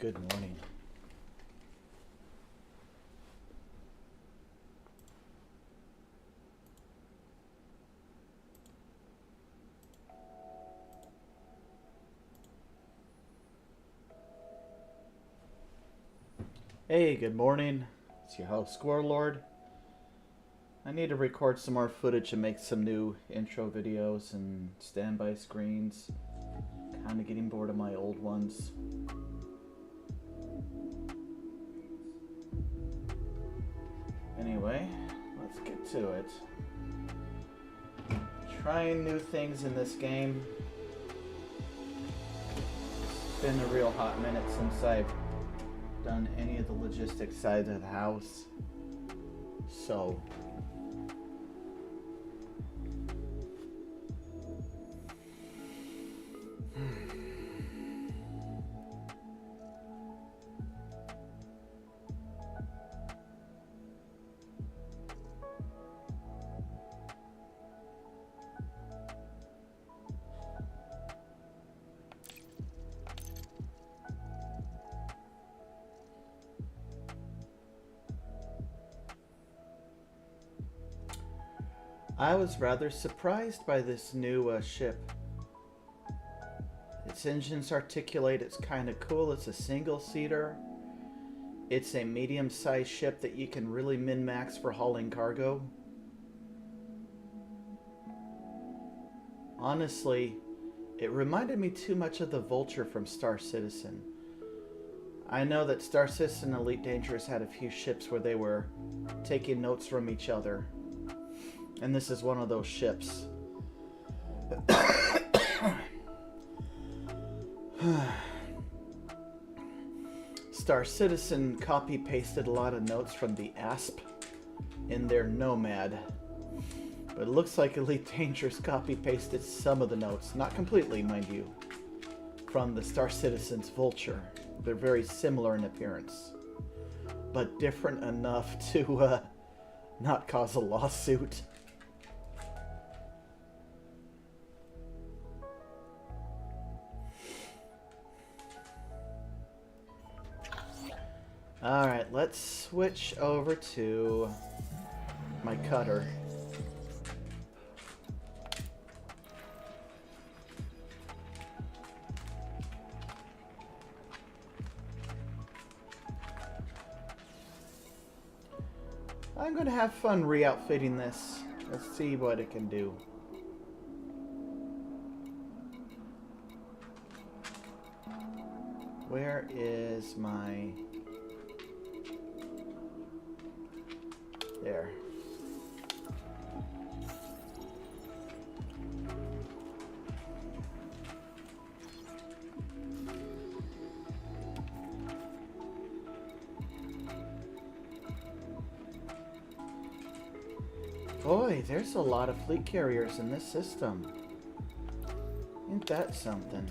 Good morning. Hey, good morning. It's your host, Squirrelord. I need to record some more footage and make some new intro videos and standby screens. Kind of getting bored of my old ones. Anyway, let's get to it. Trying new things in this game. It's been a real hot minute since I've done any of the logistics side of the house. So I was rather surprised by this new ship. Its engines articulate, it's kind of cool. It's a single-seater. It's a medium-sized ship that you can really min-max for hauling cargo. Honestly, it reminded me too much of the Vulture from Star Citizen. I know that Star Citizen and Elite Dangerous had a few ships where they were taking notes from each other. And this is one of those ships. Star Citizen copy-pasted a lot of notes from the ASP in their Nomad. But it looks like Elite Dangerous copy-pasted some of the notes. Not completely, mind you. From the Star Citizen's Vulture. They're very similar in appearance. But different enough to not cause a lawsuit. Alright, let's switch over to my cutter. I'm going to have fun re-outfitting this. Let's see what it can do. Where is my... There. Boy, there's a lot of fleet carriers in this system. Ain't that something?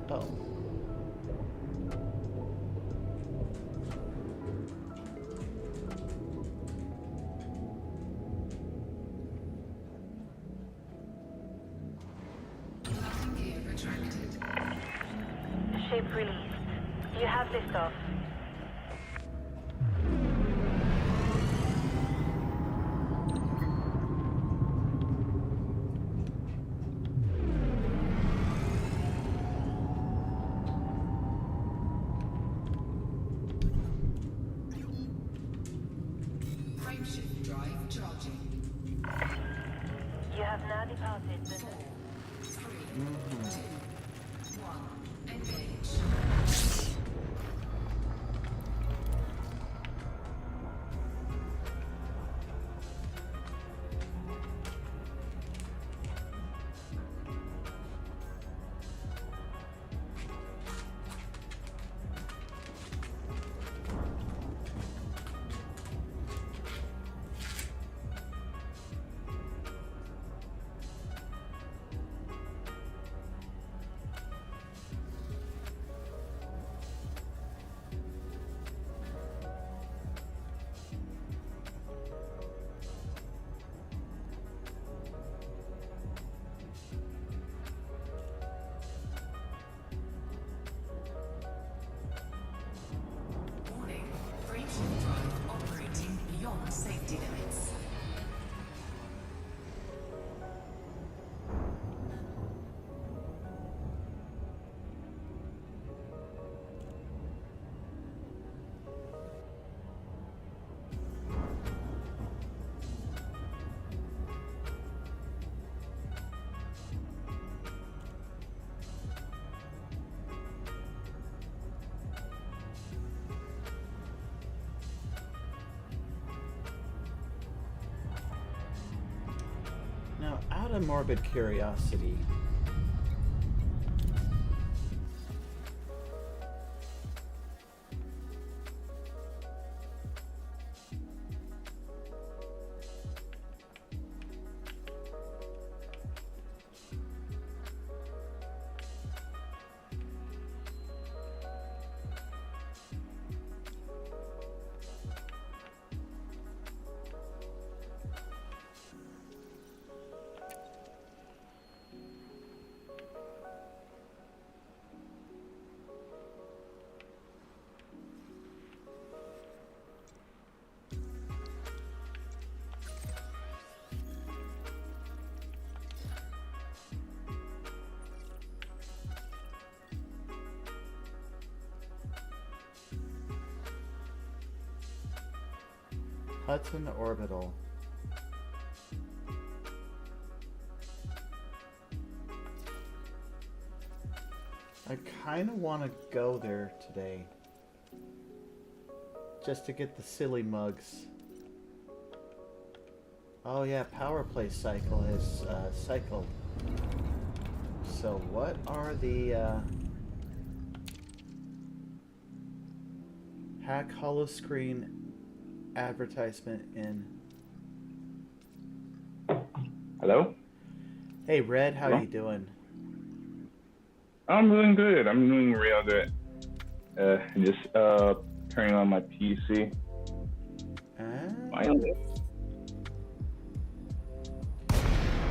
Oh. Ship released. You have liftoff. Frameshift drive charging. You have now departed the... 3, 2, 1, engage. out of morbid curiosity. Hudson Orbital. I kind of want to go there today. Just to get the silly mugs. Oh yeah, Power Play cycle has cycled. So what are the hack holoscreen advertisement in? Hello? Hey Red, how Hello? you doing? I'm doing good. I'm doing real good. Just turning on my PC. Finally.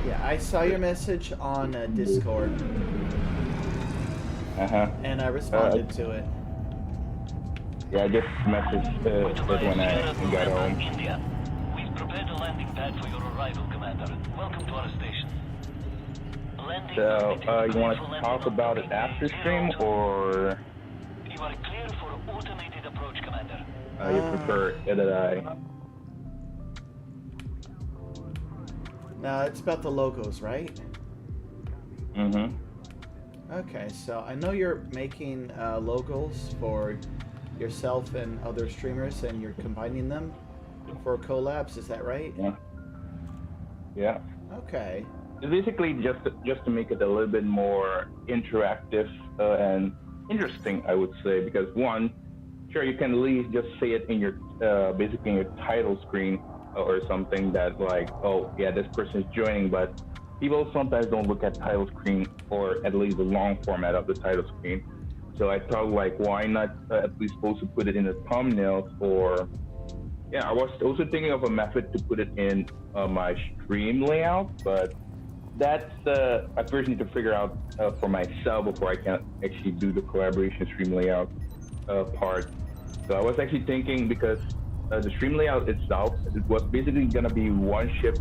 Yeah, I saw your message on Discord, and I responded to it. Yeah, I just messaged it when I got home. India. We've prepared a landing pad for your arrival, Commander. Welcome to our station. Landing So, permitted you want full to and talk about it after stream, or You are clear for automated approach, Commander. you prefer that I... Now it's about the logos, right? Mm-hmm. Okay, so I know you're making logos for yourself and other streamers, and you're combining them for collabs. Is that right? Yeah. Yeah. Okay. It's basically just to make it a little bit more interactive and interesting, I would say, because one, sure, you can at least just say it in your basically in your title screen or something that like, oh yeah, this person is joining, but people sometimes don't look at title screen or at least the long format of the title screen. So I thought like, why not at least also put it in the thumbnail? Or yeah, I was also thinking of a method to put it in my stream layout, but that's I first need to figure out for myself before I can actually do the collaboration stream layout part. So I was actually thinking, because the stream layout itself, it was basically gonna be one ship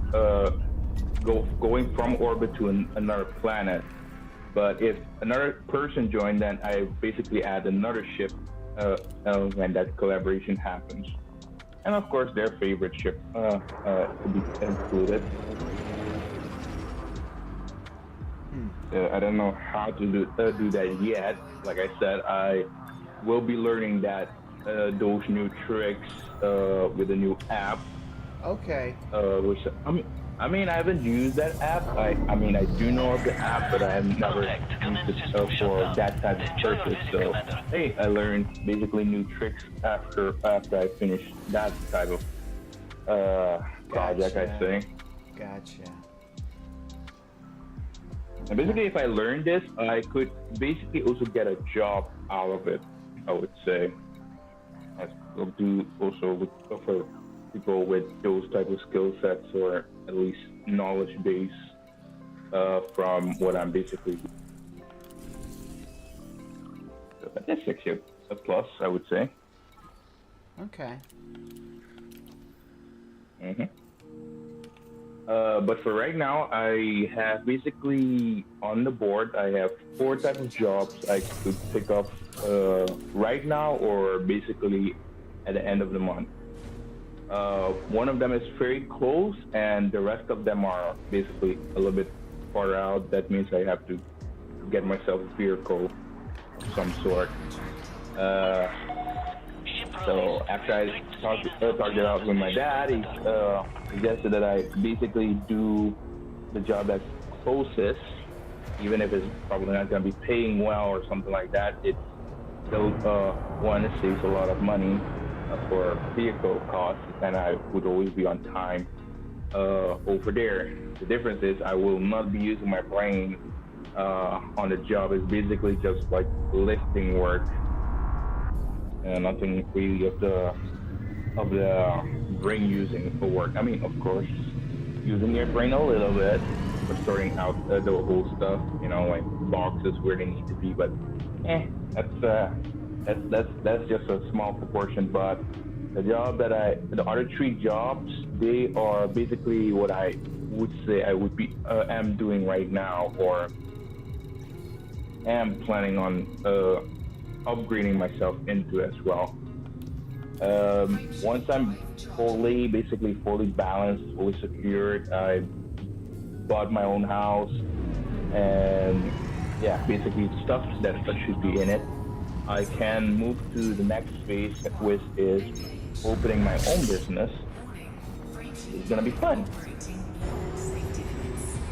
going from orbit to another planet. But if another person joined, then I basically add another ship when that collaboration happens. And of course, their favorite ship to be included. I don't know how to do that yet. Like I said, I will be learning that those new tricks with the new app. Okay. Which I mean, I haven't used that app. I mean, I do know of the app, but I have never used it for that type of purpose. So, hey, I learned basically new tricks after I finished that type of project, I think. Gotcha. And basically, if I learned this, I could basically also get a job out of it, I would say. I will do also for people with those type of skill sets, or at least knowledge base from what I'm basically doing. So that's actually a plus, I would say. Okay. Mm-hmm. But for right now, I have basically on the board, I have 4 types of jobs I could pick up right now, or basically at the end of the month. One of them is very close, and the rest of them are basically a little bit far out. That means I have to get myself a vehicle of some sort. So after I talked it out with my dad, he suggested that I basically do the job that's closest, even if it's probably not going to be paying well or something like that. It's still one, it saves a lot of money for vehicle costs, and I would always be on time over there. The difference is I will not be using my brain on the job. It's basically just like lifting work, and nothing really of the brain using for work. I mean, of course, using your brain a little bit for sorting out the whole stuff, you know, like boxes where they need to be. But that's just a small proportion. But the other three jobs, they are basically what I would say I would be am doing right now, or am planning on upgrading myself into as well. Once I'm fully balanced, fully secured, I bought my own house, and yeah, basically stuff that should be in it, I can move to the next phase, which is opening my own business. It's gonna be fun.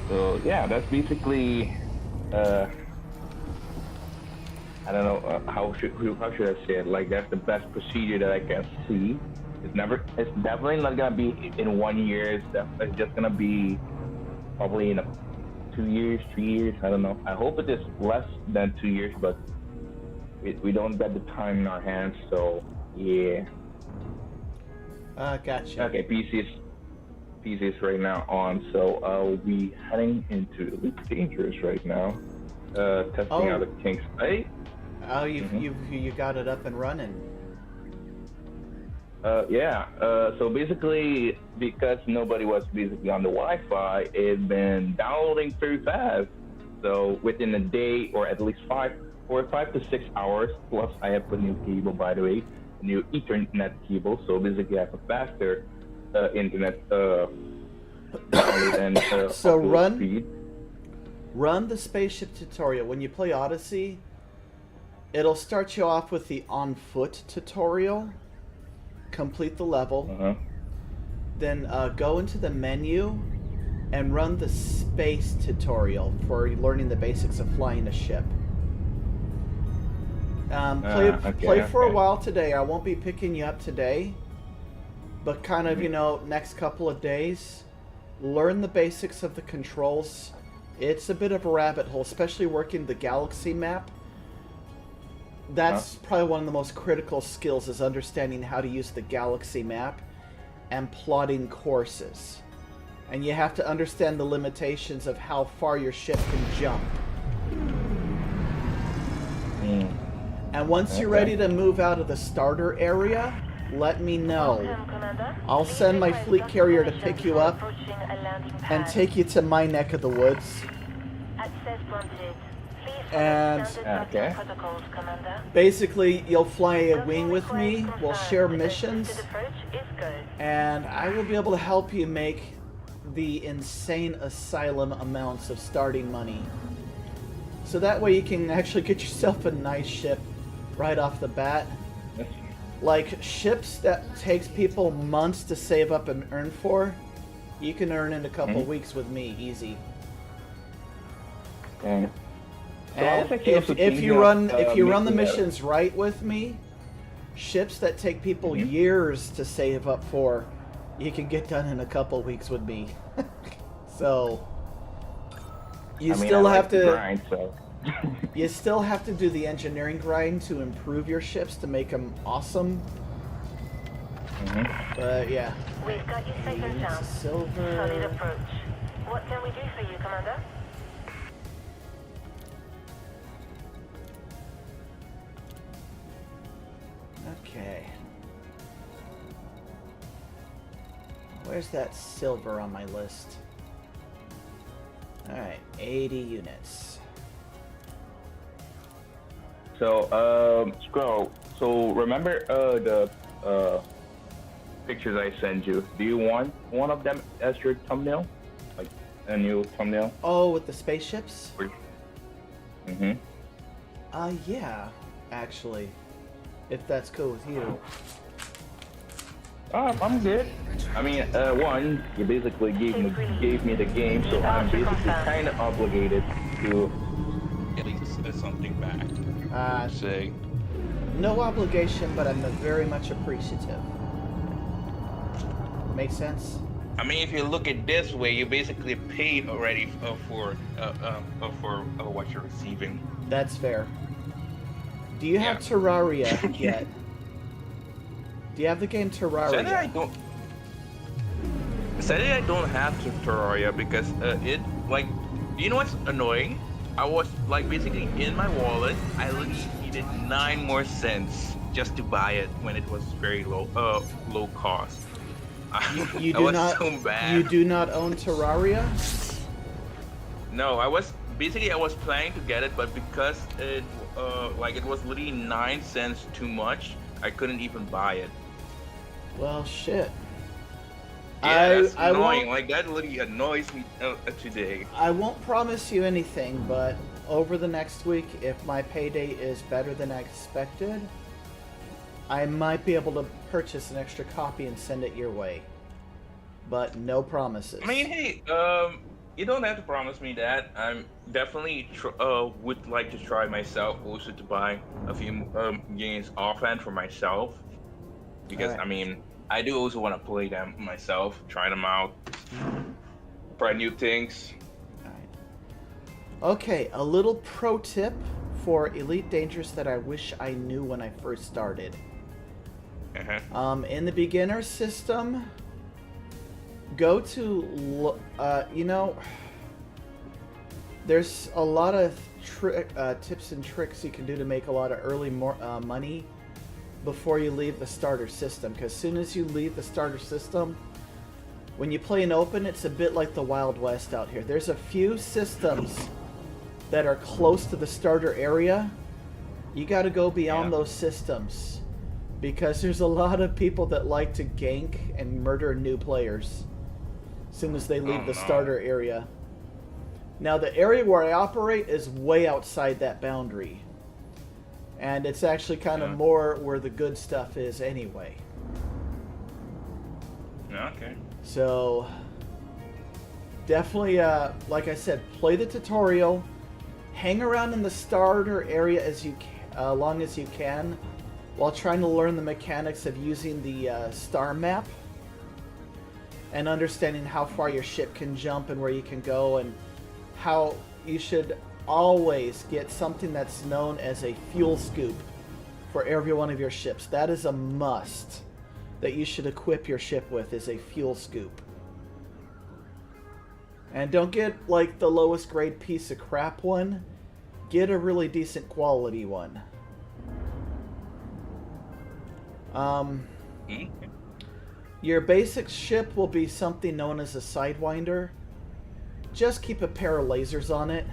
So yeah, that's basically I don't know how should I say it? Like, that's the best procedure that I can see. It's definitely not gonna be in 1 year. It's just gonna be probably in 2 years, 3 years. I don't know. I hope it is less than 2 years, but we don't get the time in our hands. So yeah. Gotcha. Okay, PC's right now on. So I'll be heading into Elite Dangerous right now. Testing out the kinks. Hey. Oh, you got it up and running. Yeah. So basically, because nobody was basically on the Wi-Fi, it's been downloading very fast. So within a day, or at least 5 to 6 hours. Plus, I have put new cable, by the way, a new Ethernet cable. So basically, I have a faster internet download and so upload speed. Run the spaceship tutorial. When you play Odyssey, it'll start you off with the on foot tutorial. Complete the level. Then go into the menu and run the space tutorial for learning the basics of flying a ship. Play for a while today. I won't be picking you up today, but kind of, next couple of days, learn the basics of the controls. It's a bit of a rabbit hole, especially working the galaxy map. That's probably one of the most critical skills, is understanding how to use the galaxy map and plotting courses. And you have to understand the limitations of how far your ship can jump. And once you're ready to move out of the starter area, let me know. I'll send my fleet carrier to pick you up and take you to my neck of the woods. And basically, you'll fly a wing with me, we'll share missions, and I will be able to help you make the insane asylum amounts of starting money. So that way you can actually get yourself a nice ship right off the bat. Like, ships that takes people months to save up and earn for, you can earn in a couple weeks with me, easy. Okay. And if you run the missions right with me, ships that take people years to save up for, you can get done in a couple weeks with me. So you still have to grind, so. you still have to do the engineering grind to improve your ships to make them awesome. But yeah. We've got you safe and sound. Silver. Solid approach. What can we do for you, Commander? Okay. Where's that silver on my list? Alright, 80 units. So, Scroll, so remember the pictures I sent you? Do you want one of them as your thumbnail? Like a new thumbnail? Oh, with the spaceships? Yeah, actually. If that's cool with you. I'm good. I mean, one, you basically gave me the game, so I'm basically kind of obligated to at least send something back. Say, No obligation, but I'm very much appreciative. Make sense? I mean, if you look at this way, you basically paid already for what you're receiving. That's fair. Do you have Terraria yet? Do you have the game Terraria? Sadly, I don't have Terraria because you know what's annoying? I was like basically in my wallet. I literally needed 9 more cents just to buy it when it was very low cost. You do not. So bad. You do not own Terraria? No, I was planning to get it, but because it was literally 9 cents too much, I couldn't even buy it. Well, shit. Yeah, that's annoying. Like that literally annoys me today. I won't promise you anything, but over the next week, if my payday is better than I expected, I might be able to purchase an extra copy and send it your way. But no promises. I mean, hey, you don't have to promise me that. I'm definitely would like to try myself also to buy a few games offhand for myself. Because, I mean, I do also want to play them myself, try them out, try new things. Okay, a little pro tip for Elite Dangerous that I wish I knew when I first started. In the beginner system, go to, there's a lot of tips and tricks you can do to make a lot of early money before you leave the starter system. Because as soon as you leave the starter system, when you play an open, it's a bit like the Wild West out here. There's a few systems that are close to the starter area. You got to go beyond those systems because there's a lot of people that like to gank and murder new players as soon as they leave the starter area. Now the area where I operate is way outside that boundary. And it's actually kind of more where the good stuff is anyway. Okay. So, definitely, like I said, play the tutorial. Hang around in the starter area as long as you can, while trying to learn the mechanics of using the star map and understanding how far your ship can jump and where you can go, and how you should always get something that's known as a fuel scoop for every one of your ships. That is a must that you should equip your ship with, is a fuel scoop. And don't get like the lowest grade piece of crap one. Get a really decent quality one. Your basic ship will be something known as a Sidewinder. Just keep a pair of lasers on it.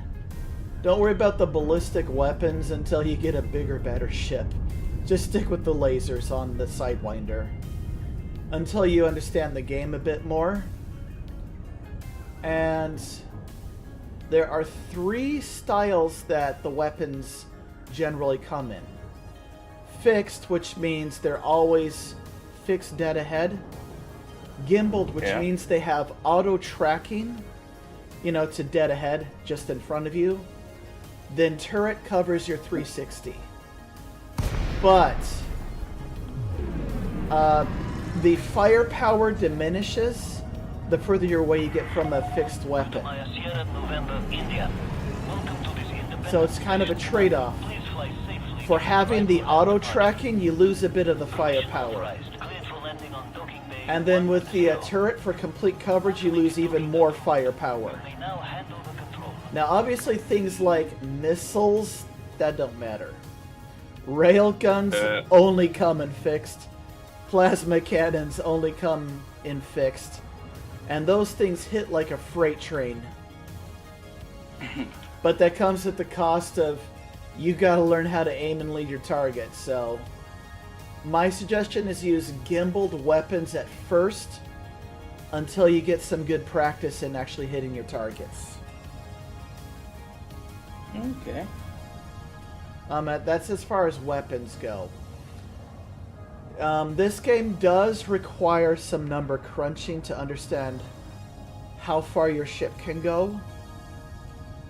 Don't worry about the ballistic weapons until you get a bigger, better ship. Just stick with the lasers on the Sidewinder until you understand the game a bit more. And there are 3 styles that the weapons generally come in. Fixed, which means they're always fixed dead ahead. Gimbaled, which means they have auto tracking, to dead ahead, just in front of you. Then turret covers your 360. But the firepower diminishes the further away you get from a fixed weapon. So it's kind of a trade-off. For having the auto tracking, you lose a bit of the firepower. And then with the turret for complete coverage, you lose even more firepower. Now, obviously, things like missiles, that don't matter. Railguns only come in fixed. Plasma cannons only come in fixed. And those things hit like a freight train. But that comes at the cost of you gotta learn how to aim and lead your target. So, my suggestion is use gimbaled weapons at first until you get some good practice in actually hitting your targets. Okay. That's as far as weapons go. This game does require some number crunching to understand how far your ship can go.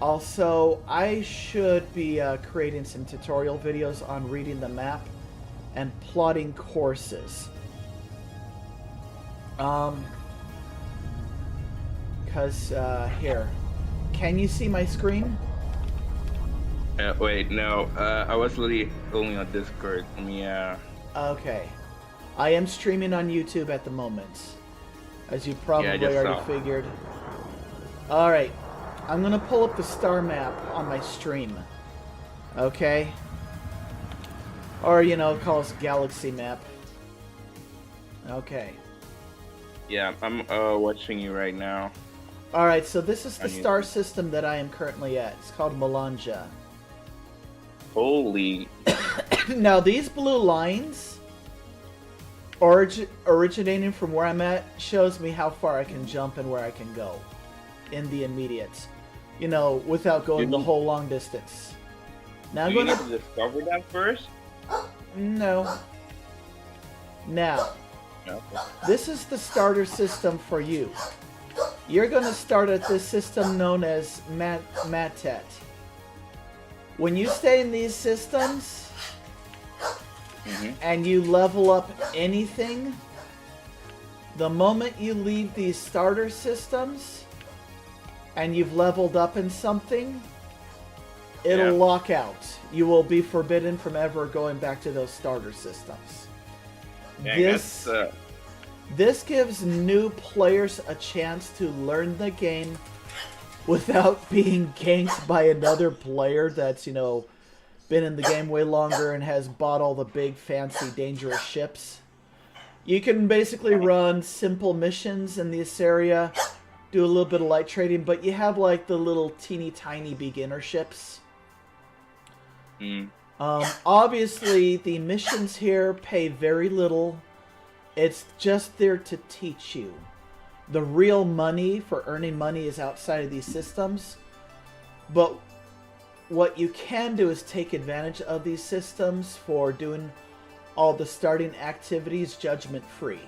Also, I should be creating some tutorial videos on reading the map and plotting courses. Here, can you see my screen? Wait, no. I was really only on Discord. Let me. Okay. I am streaming on YouTube at the moment, as you probably just already saw. figured. Alright. I'm going to pull up the star map on my stream. Okay? Or, you know, call us galaxy map. Okay. Yeah, I'm watching you right now. Alright, so this is the On star YouTube. system that I am currently at. It's called Melanja. Holy. Now, these blue lines, originating from where I'm at, shows me how far I can jump and where I can go in the immediate. You know, without going the whole long distance. Now I'm Do you going need to... to discover that first? No. Now, No. this is the starter system for you. You're going to start at this system known as Matet. When you stay in these systems and you level up anything, the moment you leave these starter systems and you've leveled up in something, it'll lock out. You will be forbidden from ever going back to those starter systems. Dang, This gives new players a chance to learn the game without being ganked by another player that's, you know, been in the game way longer and has bought all the big, fancy, dangerous ships. You can basically run simple missions in this area, do a little bit of light trading, but you have like the little teeny tiny beginner ships. Obviously, the missions here pay very little. It's just there to teach you. The real money for earning money is outside of these systems. But what you can do is take advantage of these systems for doing all the starting activities judgment-free.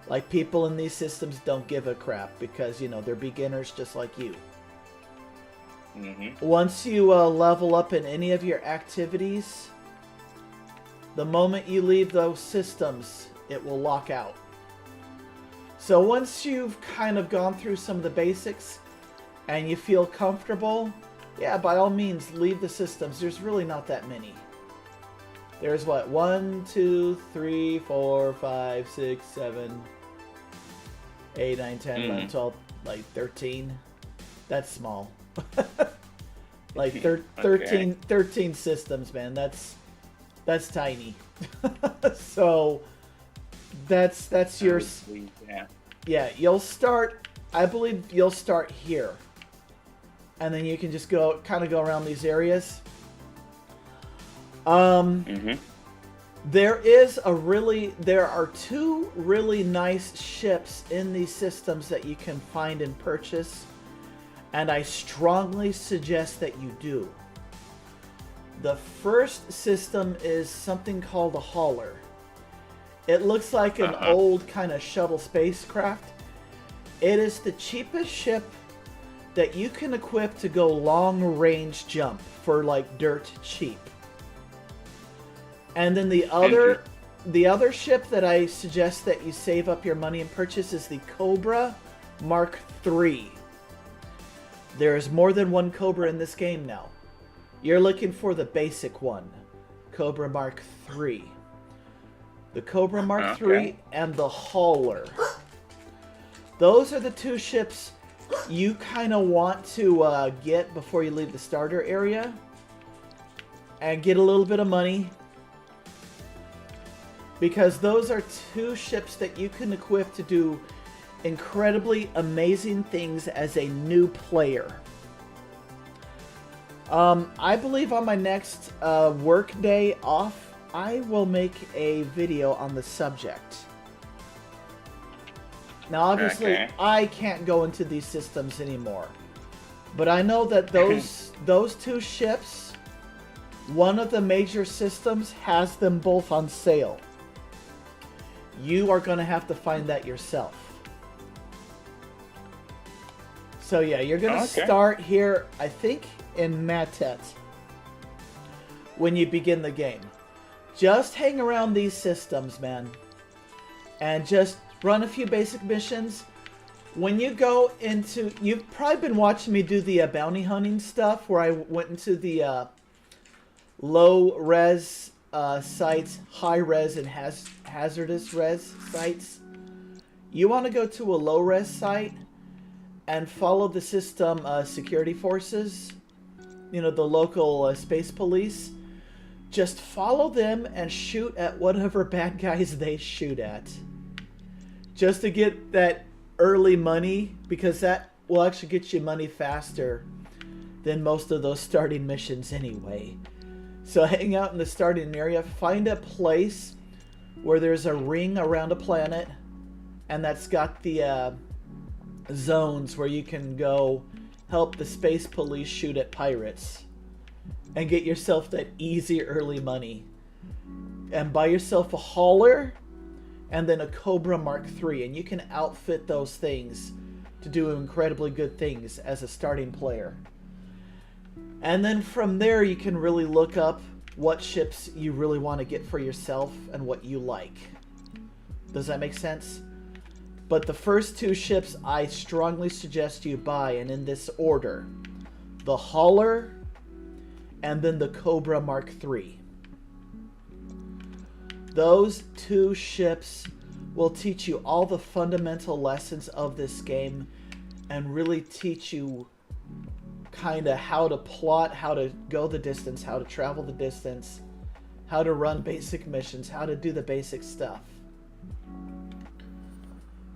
Like, people in these systems don't give a crap because, you know, they're beginners just like you. Once you level up in any of your activities, the moment you leave those systems, it will lock out. So once you've kind of gone through some of the basics and you feel comfortable, yeah, by all means, leave the systems. There's really not that many. There's what? 1, 2, 3, 4, 5, 6, 7, 8, 9, 10, 11, 12, like 13. That's small. Like 13 systems, man. That's tiny. So that's your... Yeah, you'll start... I believe you'll start here. And then you can just kind of go around these areas. There are 2 really nice ships in these systems that you can find and purchase. And I strongly suggest that you do. The first system is something called a hauler. It looks like an old kind of shuttle spacecraft. It is the cheapest ship that you can equip to go long range jump for like dirt cheap. And then the other ship that I suggest that you save up your money and purchase is the Cobra Mark III. There is more than one Cobra in this game now. You're looking for the basic one, Cobra Mark III. The Cobra Mark III and the Hauler. Those are the 2 ships you kind of want to get before you leave the starter area. And get a little bit of money. Because those are 2 ships that you can equip to do incredibly amazing things as a new player. I believe on my next work day off, I will make a video on the subject. Now, obviously, I can't go into these systems anymore. But I know that those 2 ships, one of the major systems has them both on sale. You are going to have to find that yourself. So yeah, you're going to start here, I think, in Matet when you begin the game. Just hang around these systems, man. And just run a few basic missions. When you go into... You've probably been watching me do the bounty hunting stuff where I went into the low-res sites, high-res, and hazardous res sites. You want to go to a low-res site and follow the system security forces, you know, the local space police. Just follow them and shoot at whatever bad guys they shoot at. Just to get that early money, because that will actually get you money faster than most of those starting missions anyway. So hang out in the starting area, find a place where there's a ring around a planet, and that's got the zones where you can go help the space police shoot at pirates and get yourself that easy early money. And buy yourself a hauler and then a Cobra Mark III, and you can outfit those things to do incredibly good things as a starting player. And then from there you can really look up what ships you really want to get for yourself and what you like. Does that make sense? But the first two ships I strongly suggest you buy, and in this order: the hauler and then the Cobra Mark III. Those two ships will teach you all the fundamental lessons of this game and really teach you kind of how to plot, how to go the distance, how to travel the distance, how to run basic missions, how to do the basic stuff.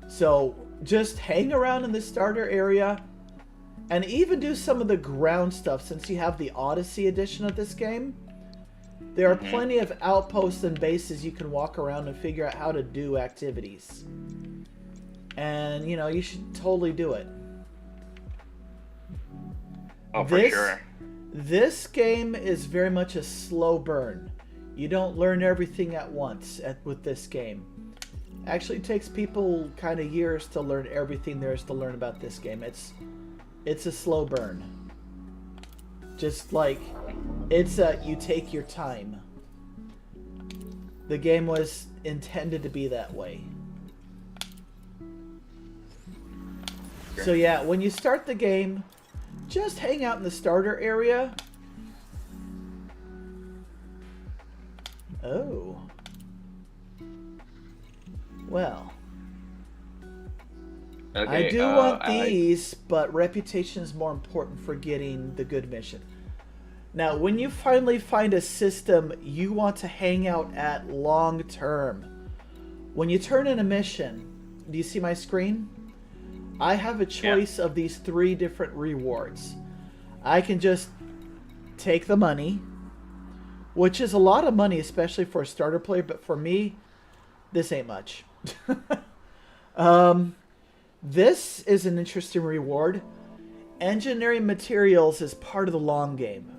So just hang around in the starter area and even do some of the ground stuff. Since you have the Odyssey edition of this game, there are plenty of outposts and bases you can walk around and figure out how to do activities. And, you know, you should totally do it. Oh, for sure. This game is very much a slow burn. You don't learn everything at once with this game. Actually, it takes people kind of years to learn everything there is to learn about this game. It's a slow burn. Just like, you take your time. The game was intended to be that way. So yeah, when you start the game, just hang out in the starter area. Oh. Well. Okay, I do want these, but reputation is more important for getting the good mission. Now, when you finally find a system you want to hang out at long term, when you turn in a mission, do you see my screen? I have a choice of these 3 different rewards. I can just take the money, which is a lot of money, especially for a starter player, but for me, this ain't much. This is an interesting reward. Engineering materials is part of the long game.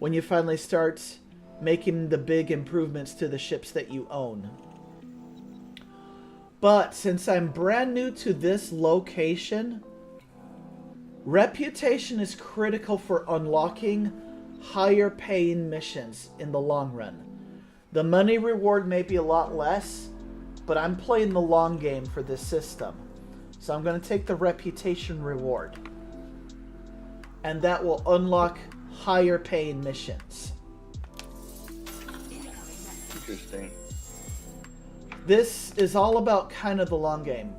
When you finally start making the big improvements to the ships that you own. But since I'm brand new to this location, reputation is critical for unlocking higher paying missions in the long run. The money reward may be a lot less, but I'm playing the long game for this system. So I'm going to take the reputation reward. And that will unlock higher paying missions. Interesting. This is all about kind of the long game.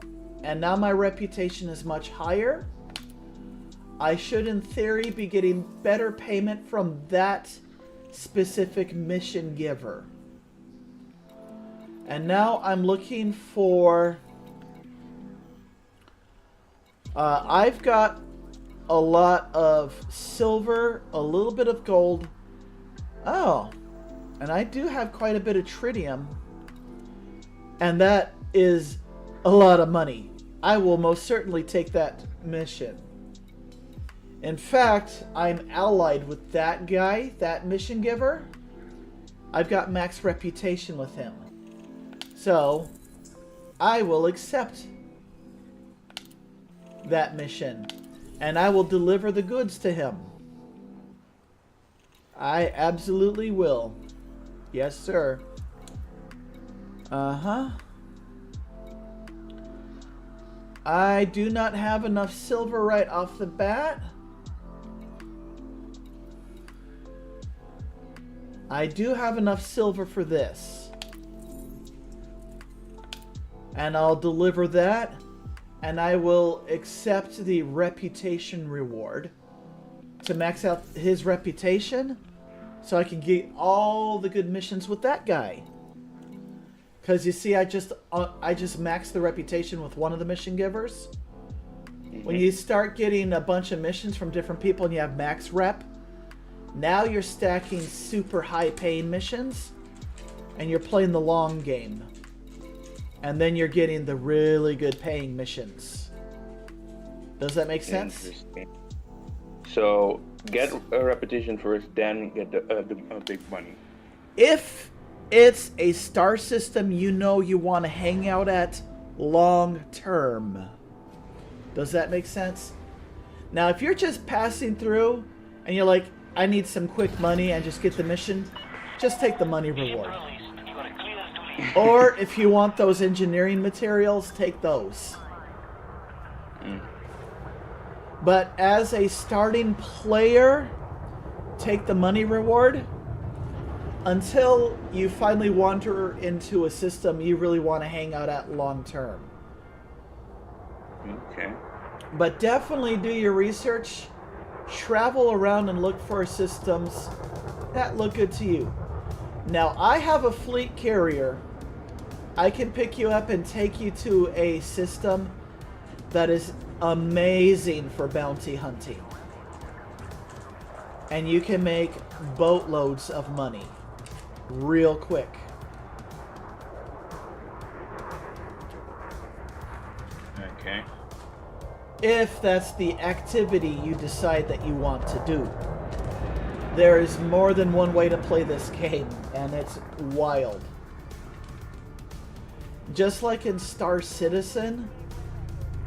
And now my reputation is much higher. I should, in theory, be getting better payment from that specific mission giver. And now I'm looking for... I've got a lot of silver, a little bit of gold. Oh, and I do have quite a bit of tritium. And that is a lot of money. I will most certainly take that mission. In fact, I'm allied with that guy, that mission giver. I've got max reputation with him. So, I will accept that mission. And I will deliver the goods to him. I absolutely will. Yes, sir. Uh-huh. I do not have enough silver right off the bat. I do have enough silver for this. And I'll deliver that. And I will accept the reputation reward to max out his reputation so I can get all the good missions with that guy. Because you see, I just maxed the reputation with one of the mission givers. When you start getting a bunch of missions from different people and you have max rep, now you're stacking super high paying missions and you're playing the long game. And then you're getting the really good paying missions. Does that make sense? Interesting. So get a reputation first, then get the big money. If it's a star system you know you want to hang out at long term. Does that make sense? Now, if you're just passing through and you're like, I need some quick money and just get the mission, just take the money reward. Released. You are clear to leave. Or if you want those engineering materials, take those. But as a starting player, take the money reward until you finally wander into a system you really want to hang out at long term. Okay. But definitely do your research, travel around and look for systems that look good to you. Now, I have a fleet carrier. I can pick you up and take you to a system that is amazing for bounty hunting. And you can make boatloads of money real quick. Okay. If that's the activity you decide that you want to do. There is more than one way to play this game, and it's wild. Just like in Star Citizen,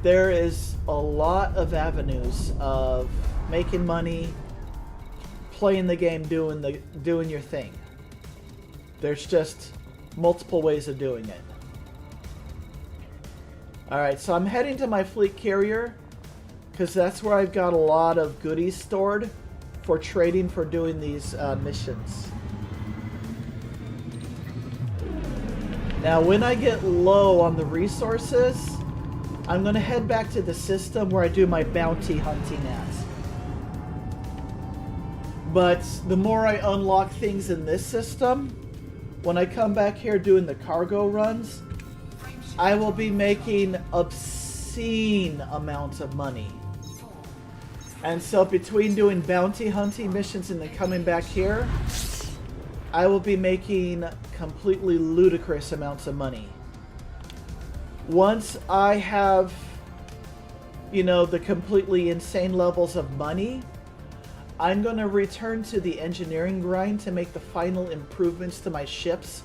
there is a lot of avenues of making money, playing the game, doing your thing. There's just multiple ways of doing it. Alright, so I'm heading to my fleet carrier because that's where I've got a lot of goodies stored for trading for doing these missions. Now, when I get low on the resources, I'm going to head back to the system where I do my bounty hunting at. But the more I unlock things in this system, when I come back here doing the cargo runs, I will be making obscene amounts of money. And so between doing bounty hunting missions and then coming back here, I will be making completely ludicrous amounts of money. Once I have, the completely insane levels of money, I'm going to return to the engineering grind to make the final improvements to my ships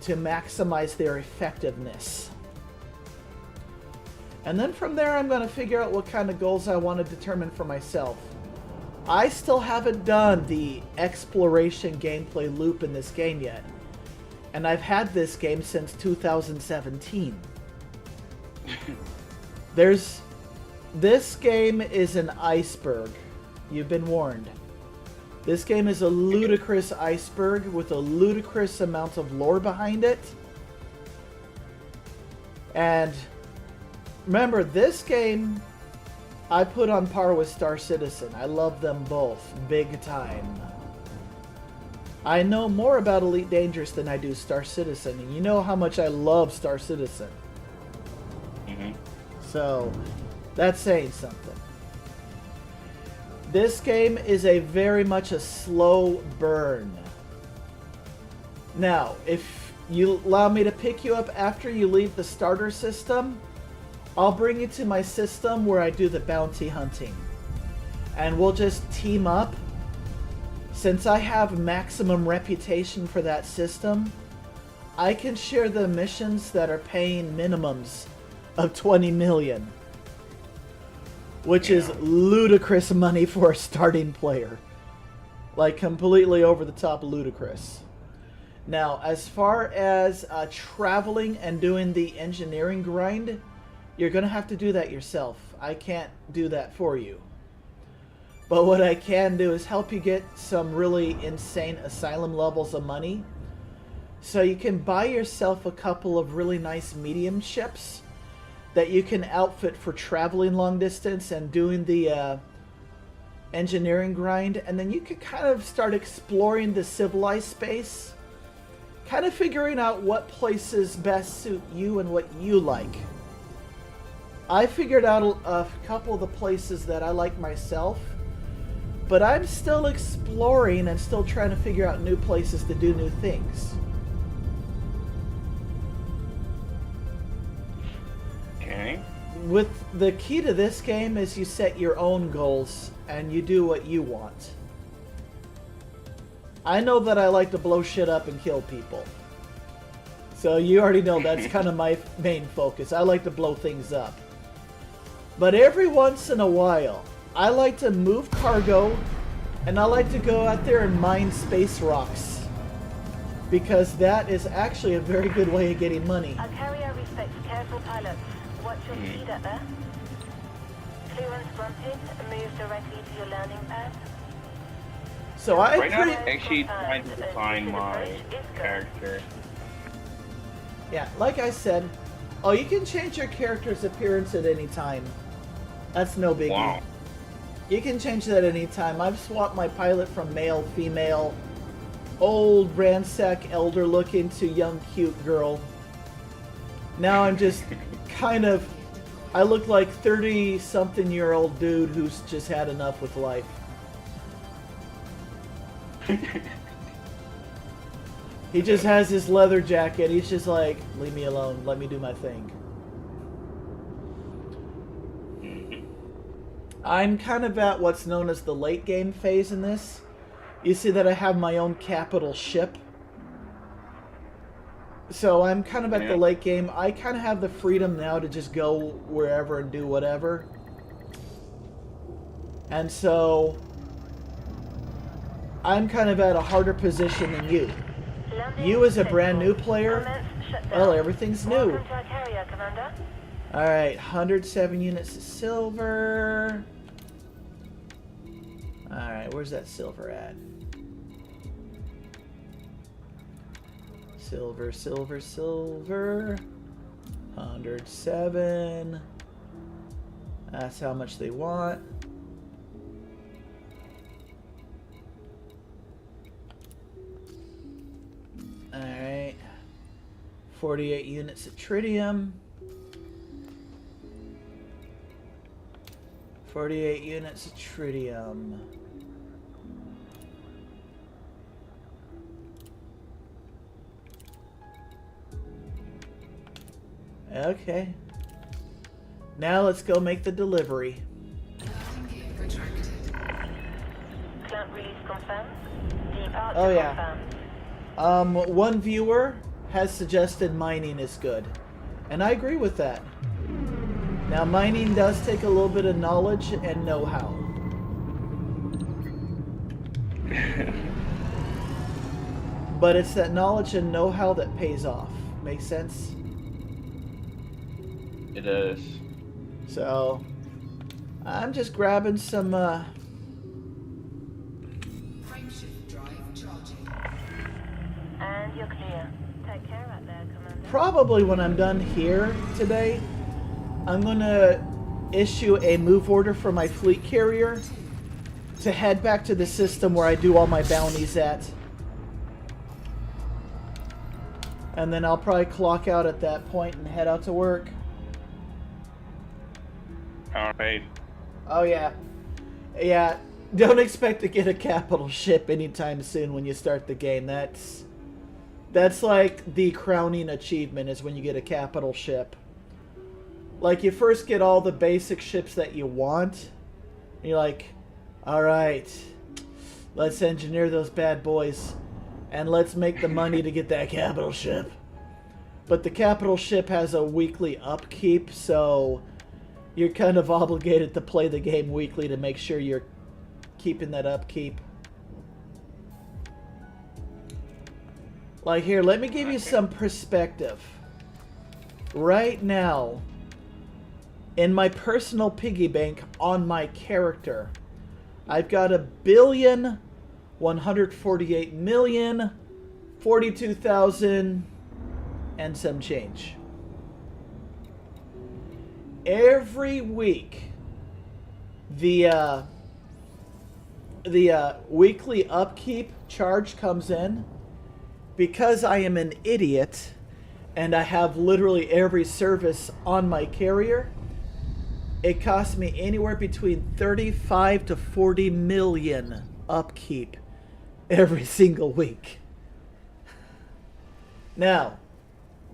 to maximize their effectiveness. And then from there, I'm going to figure out what kind of goals I want to determine for myself. I still haven't done the exploration gameplay loop in this game yet. And I've had this game since 2017. This game is an iceberg. You've been warned. This game is a ludicrous iceberg with a ludicrous amount of lore behind it. And remember, this game I put on par with Star Citizen. I love them both big time. I know more about Elite Dangerous than I do Star Citizen, and you know how much I love Star Citizen. So, that's saying something. This game is very much a slow burn. Now, if you allow me to pick you up after you leave the starter system, I'll bring you to my system where I do the bounty hunting. And we'll just team up. Since I have maximum reputation for that system, I can share the missions that are paying minimums of 20 million. Which is ludicrous money for a starting player. Like, completely over the top ludicrous. Now, as far as traveling and doing the engineering grind, you're going to have to do that yourself. I can't do that for you. But what I can do is help you get some really insane asylum levels of money. So you can buy yourself a couple of really nice medium ships that you can outfit for traveling long distance and doing the engineering grind, and then you can kind of start exploring the civilized space, kind of figuring out what places best suit you and what you like. I figured out a couple of the places that I like myself, but I'm still exploring and still trying to figure out new places to do new things. Okay. With the key to this game is you set your own goals and you do what you want. I know that I like to blow shit up and kill people. So you already know that's kind of my main focus. I like to blow things up. But every once in a while, I like to move cargo and I like to go out there and mine space rocks. Because that is actually a very good way of getting money. Our carrier respects careful pilots. Watch your speed up there. Clearance granted. Move directly to your landing pad. So I Right now, I'm actually trying to define my character. Yeah, like I said, you can change your character's appearance at any time. That's no biggie. Wow. You can change that any time. I've swapped my pilot from male, female, old, ransack, elder looking to young, cute girl. Now I'm just kind of, I look like 30-something-year-old dude who's just had enough with life. He just has his leather jacket. He's just like, leave me alone. Let me do my thing. I'm kind of at what's known as the late game phase in this. You see that I have my own capital ship. So I'm kind of at the late game. I kind of have the freedom now to just go wherever and do whatever. And so I'm kind of at a harder position than you. You as a brand new player, well, everything's new. Welcome to our carrier, Commander. Alright, 107 units of silver. Alright, where's that silver at? Silver, silver, silver. 107. That's how much they want. Alright. 48 units of tritium. 48 units of tritium. Okay. Now let's go make the delivery. Landing gear retracted. Clamp release confirmed. Departure Oh, yeah. confirmed. One viewer has suggested mining is good. And I agree with that. Now, mining does take a little bit of knowledge and know-how. But it's that knowledge and know-how that pays off. Make sense? It is. So, I'm just grabbing some, Frameshift drive charging. And you're clear. Take care out there, Commander. probably when I'm done here today, I'm going to issue a move order for my fleet carrier to head back to the system where I do all my bounties at. And then I'll probably clock out at that point and head out to work. Alright. Oh yeah. Yeah, don't expect to get a capital ship anytime soon when you start the game. That's like the crowning achievement is when you get a capital ship. Like, you first get all the basic ships that you want. And you're like, alright, let's engineer those bad boys. And let's make the money to get that capital ship. But the capital ship has a weekly upkeep, so you're kind of obligated to play the game weekly to make sure you're keeping that upkeep. Like here, let me give you some perspective. Right now, in my personal piggy bank on my character, I've got 1,148,042,000 and some change. Every week, the weekly upkeep charge comes in. Because I am an idiot and I have literally every service on my carrier, it costs me anywhere between 35 to 40 million upkeep every single week. Now,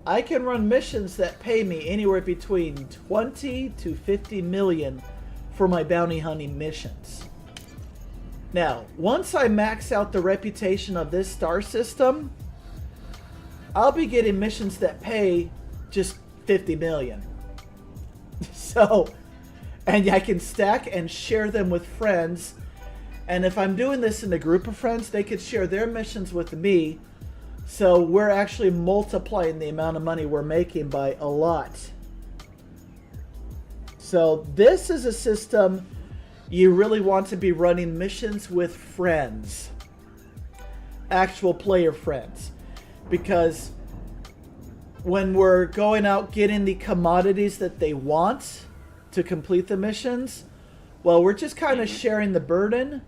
I can run missions that pay me anywhere between 20 to 50 million for my bounty hunting missions. Now, once I max out the reputation of this star system, I'll be getting missions that pay just 50 million. So, and I can stack and share them with friends. And if I'm doing this in a group of friends, they could share their missions with me. So we're actually multiplying the amount of money we're making by a lot. So this is a system you really want to be running missions with friends. Actual player friends. Because when we're going out getting the commodities that they want to complete the missions, well, we're just kind of sharing the burden,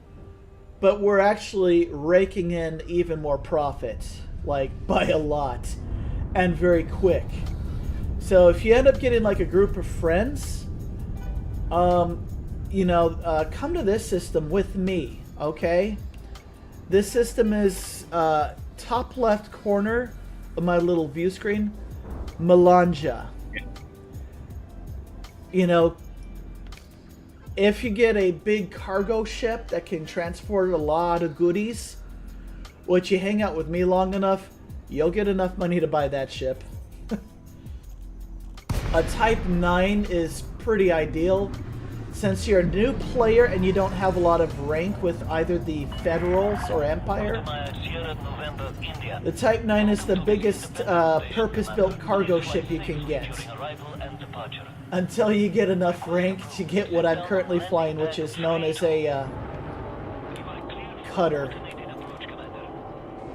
but we're actually raking in even more profit, like by a lot, and very quick. So if you end up getting like a group of friends, come to this system with me, okay? This system is top left corner of my little view screen, Melanja. If you get a big cargo ship that can transport a lot of goodies, once you hang out with me long enough, you'll get enough money to buy that ship. A Type 9 is pretty ideal. Since you're a new player and you don't have a lot of rank with either the Federals or Empire, the Type 9 is the biggest purpose-built cargo ship you can get. Until you get enough rank to get what I'm currently flying, which is known as a cutter.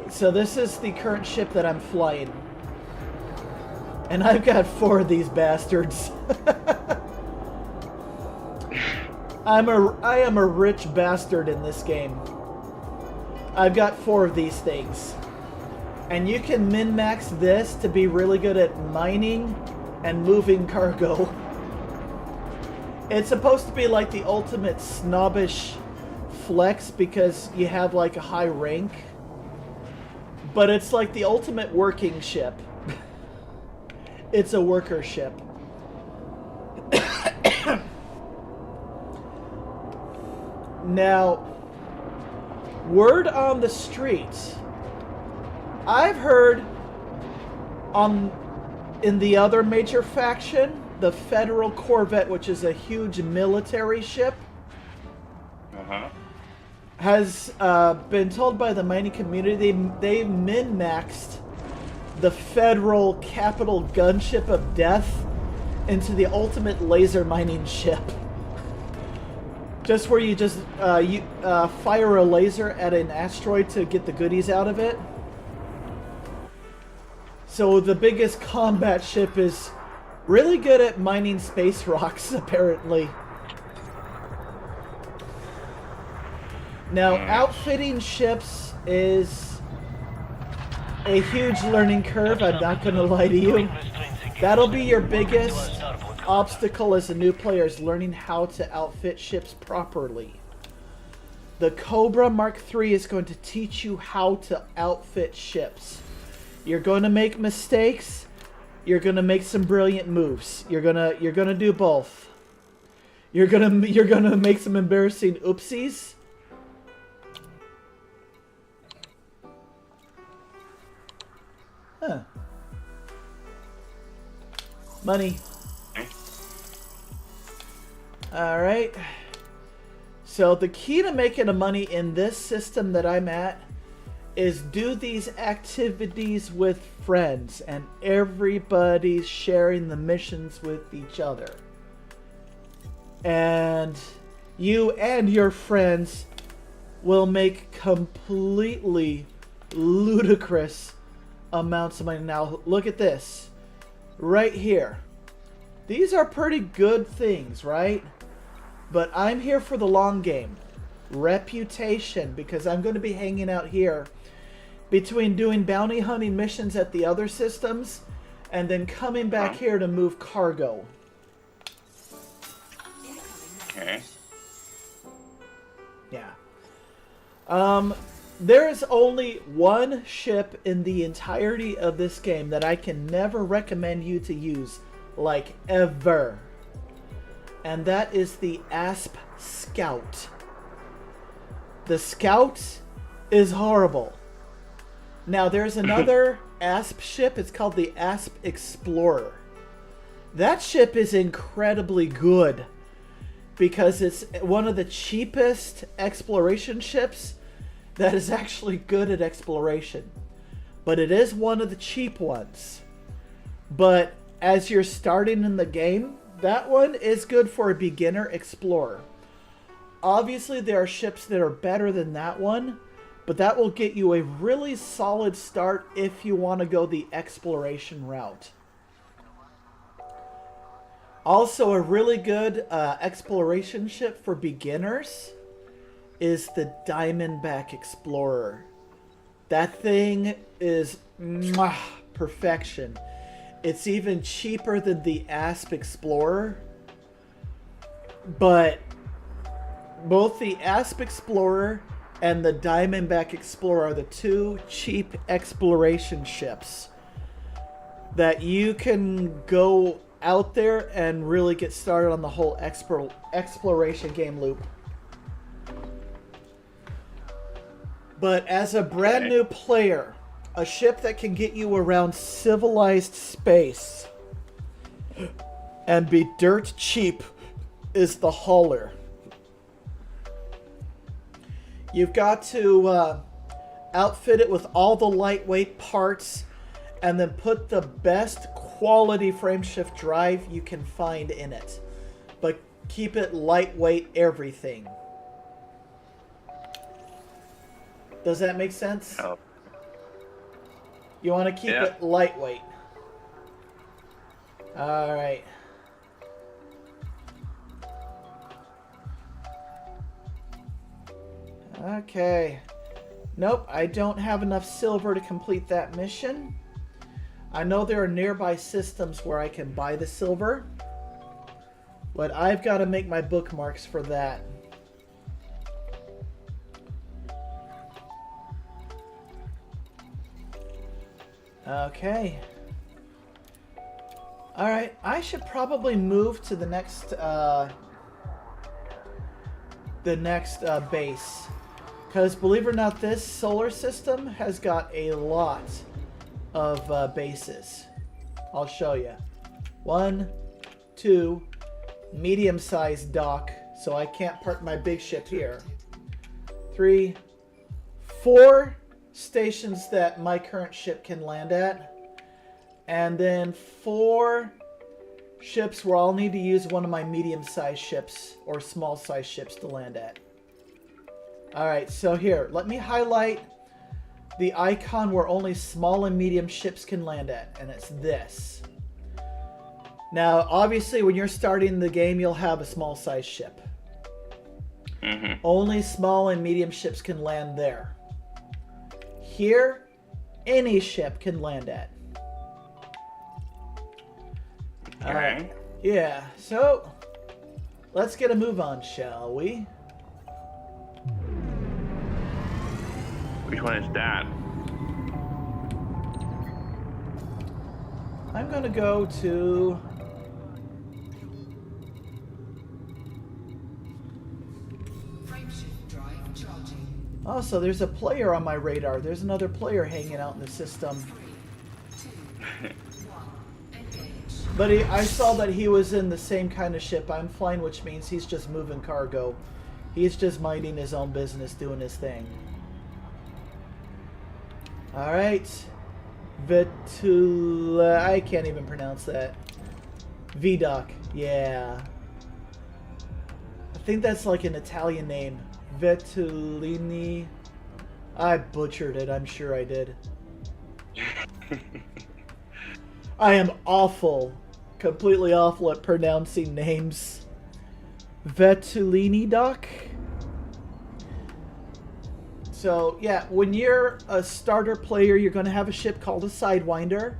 So this is the current ship that I'm flying. And I've got 4 of these bastards. I am a rich bastard in this game. I've got 4 of these things. And you can min-max this to be really good at mining and moving cargo. It's supposed to be like the ultimate snobbish flex because you have like a high rank. But it's like the ultimate working ship. It's a worker ship. Now, word on the street. I've heard in the other major faction, the Federal Corvette, which is a huge military ship, has been told by the mining community they min-maxed the Federal Capital Gunship of Death into the ultimate laser mining ship. Just where you just fire a laser at an asteroid to get the goodies out of it. So the biggest combat ship is really good at mining space rocks, apparently. Now, outfitting ships is a huge learning curve, I'm not going to lie to you. That'll be your biggest obstacle as a new player, is learning how to outfit ships properly. The Cobra Mark III is going to teach you how to outfit ships. You're going to make mistakes. You're going to make some brilliant moves. You're going to do both. You're going to make some embarrassing oopsies. Huh. Money. Alright. So the key to making a money in this system that I'm at is do these activities with friends, and everybody's sharing the missions with each other. And you and your friends will make completely ludicrous amounts of money. Now look at this right here. These are pretty good things, right? But I'm here for the long game. Reputation, because I'm going to be hanging out here between doing bounty hunting missions at the other systems and then coming back here to move cargo. Okay. Yeah. There is only one ship in the entirety of this game that I can never recommend you to use, like ever. And that is the Asp Scout. The Scout is horrible. Now there's another Asp ship, it's called the Asp Explorer. That ship is incredibly good because it's one of the cheapest exploration ships that is actually good at exploration. But it is one of the cheap ones. But as you're starting in the game, that one is good for a beginner explorer. Obviously there are ships that are better than that one, but that will get you a really solid start if you want to go the exploration route. Also, a really good exploration ship for beginners is the Diamondback Explorer. That thing is perfection. It's even cheaper than the Asp Explorer. But both the Asp Explorer and the Diamondback Explorer are the two cheap exploration ships that you can go out there and really get started on the whole exploration game loop. But as a brand new player, a ship that can get you around civilized space and be dirt cheap is the Hauler. You've got to outfit it with all the lightweight parts and then put the best quality frameshift drive you can find in it. But keep it lightweight everything. Does that make sense? Oh. You want to keep it lightweight. Alright. Okay. Nope, I don't have enough silver to complete that mission. I know there are nearby systems where I can buy the silver, but I've got to make my bookmarks for that. Okay. Alright, I should probably move to the next base. Because believe it or not, this solar system has got a lot of bases. I'll show you. 1, 2, medium-sized dock, so I can't park my big ship here. 3, 4 stations that my current ship can land at. And then 4 ships where I'll need to use one of my medium-sized ships or small-sized ships to land at. Alright, so here, let me highlight the icon where only small and medium ships can land at, and it's this. Now, obviously, when you're starting the game, you'll have a small-sized ship. Only small and medium ships can land there. Here, any ship can land at. Okay. Yeah, so let's get a move on, shall we? Which one is that? I'm gonna go to Frameshift drive charging. also, there's a player on my radar. There's another player hanging out in the system. 3, 2, 1, engage. But I saw that he was in the same kind of ship I'm flying, which means he's just moving cargo. He's just minding his own business, doing his thing. Alright. Vetula... I can't even pronounce that. Vidoc. Yeah. I think that's like an Italian name. Vetulini. I butchered it. I'm sure I did. I am awful. Completely awful at pronouncing names. Vetulini Doc. So, yeah, when you're a starter player, you're going to have a ship called a Sidewinder.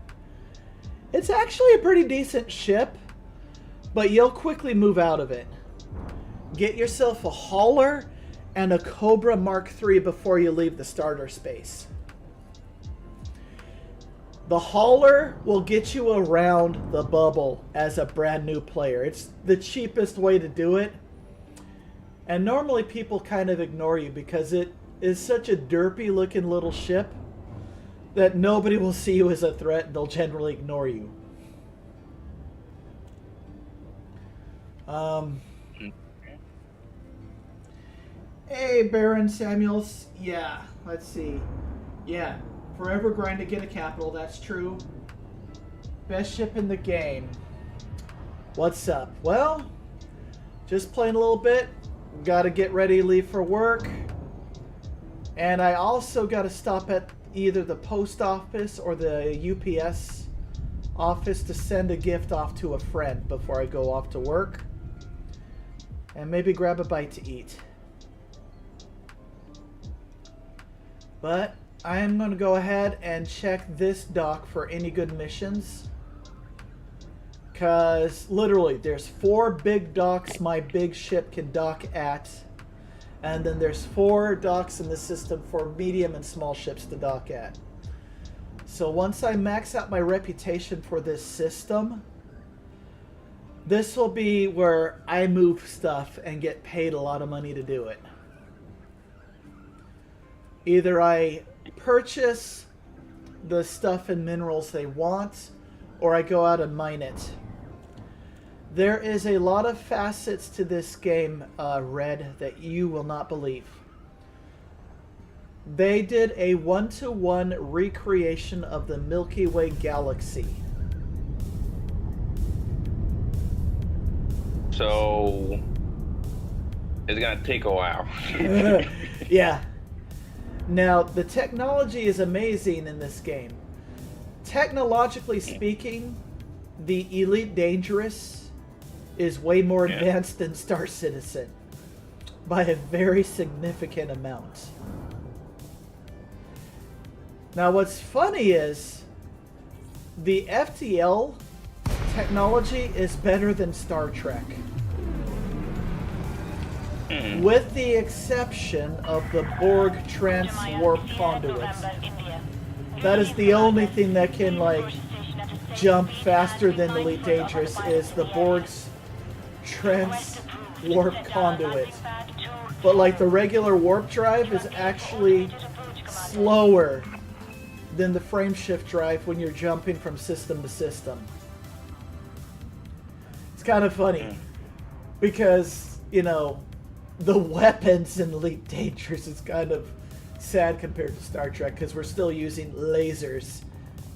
It's actually a pretty decent ship, but you'll quickly move out of it. Get yourself a hauler and a Cobra Mark III before you leave the starter space. The hauler will get you around the bubble as a brand new player. It's the cheapest way to do it. And normally people kind of ignore you because it is such a derpy looking little ship that nobody will see you as a threat and they'll generally ignore you. Hey, Baron Samuels. Yeah, let's see. Yeah, forever grind to get a capital, that's true. Best ship in the game. What's up? Well, just playing a little bit. Gotta get ready to leave for work. And I also gotta stop at either the post office or the UPS office to send a gift off to a friend before I go off to work. And maybe grab a bite to eat. But I am going to go ahead and check this dock for any good missions. Because literally there's 4 big docks my big ship can dock at. And then there's 4 docks in the system for medium and small ships to dock at. So once I max out my reputation for this system, this will be where I move stuff and get paid a lot of money to do it. Either I purchase the stuff and minerals they want, or I go out and mine it. There is a lot of facets to this game, Red, that you will not believe. They did a 1-to-1 recreation of the Milky Way galaxy. So it's gonna take a while. Yeah. Now, the technology is amazing in this game. Technologically speaking, the Elite Dangerous is way more advanced than Star Citizen by a very significant amount. Now, what's funny is the FTL technology is better than Star Trek. With the exception of the Borg trans-warp conduits. That is the only thing that can, like, jump faster than Elite Dangerous is the Borg's trans-warp conduit. But, like, the regular warp drive is actually slower than the frameshift drive when you're jumping from system to system. It's kind of funny because, you know, the weapons in Elite Dangerous is kind of sad compared to Star Trek because we're still using lasers,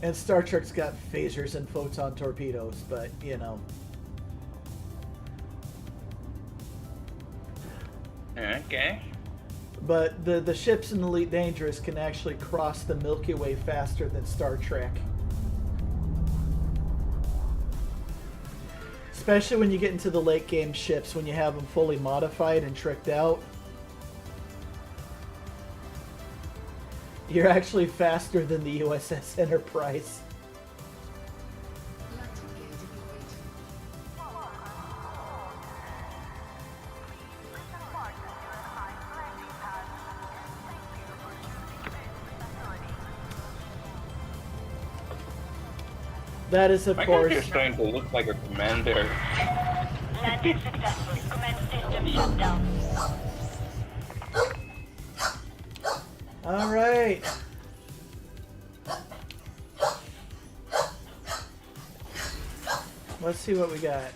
and Star Trek's got phasers and photon torpedoes, but, you know. Okay. But the ships in Elite Dangerous can actually cross the Milky Way faster than Star Trek. Especially when you get into the late game ships, when you have them fully modified and tricked out. You're actually faster than the USS Enterprise. That is, of My course. character's starting to look like a commander. Landing successful. Command system shut down. All right. Let's see what we got.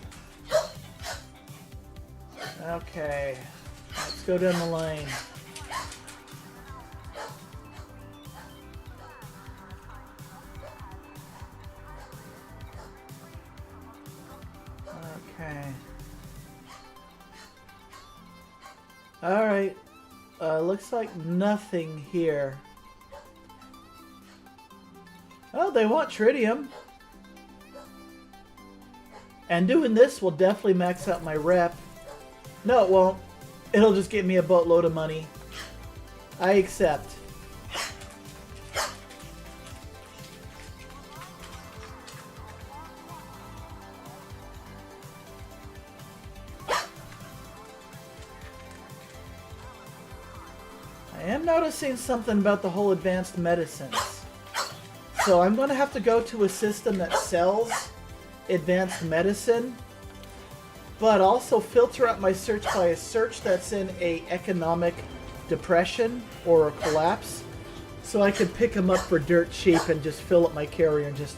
Okay. Let's go down the line. Okay. Alright. Looks like nothing here. Oh, they want tritium. And doing this will definitely max out my rep. No, it won't. It'll just get me a boatload of money. I accept. I am noticing something about the whole advanced medicines. So I'm going to have to go to a system that sells advanced medicine, but also filter out my search by a search that's in a economic depression or a collapse, so I can pick them up for dirt cheap and just fill up my carrier and just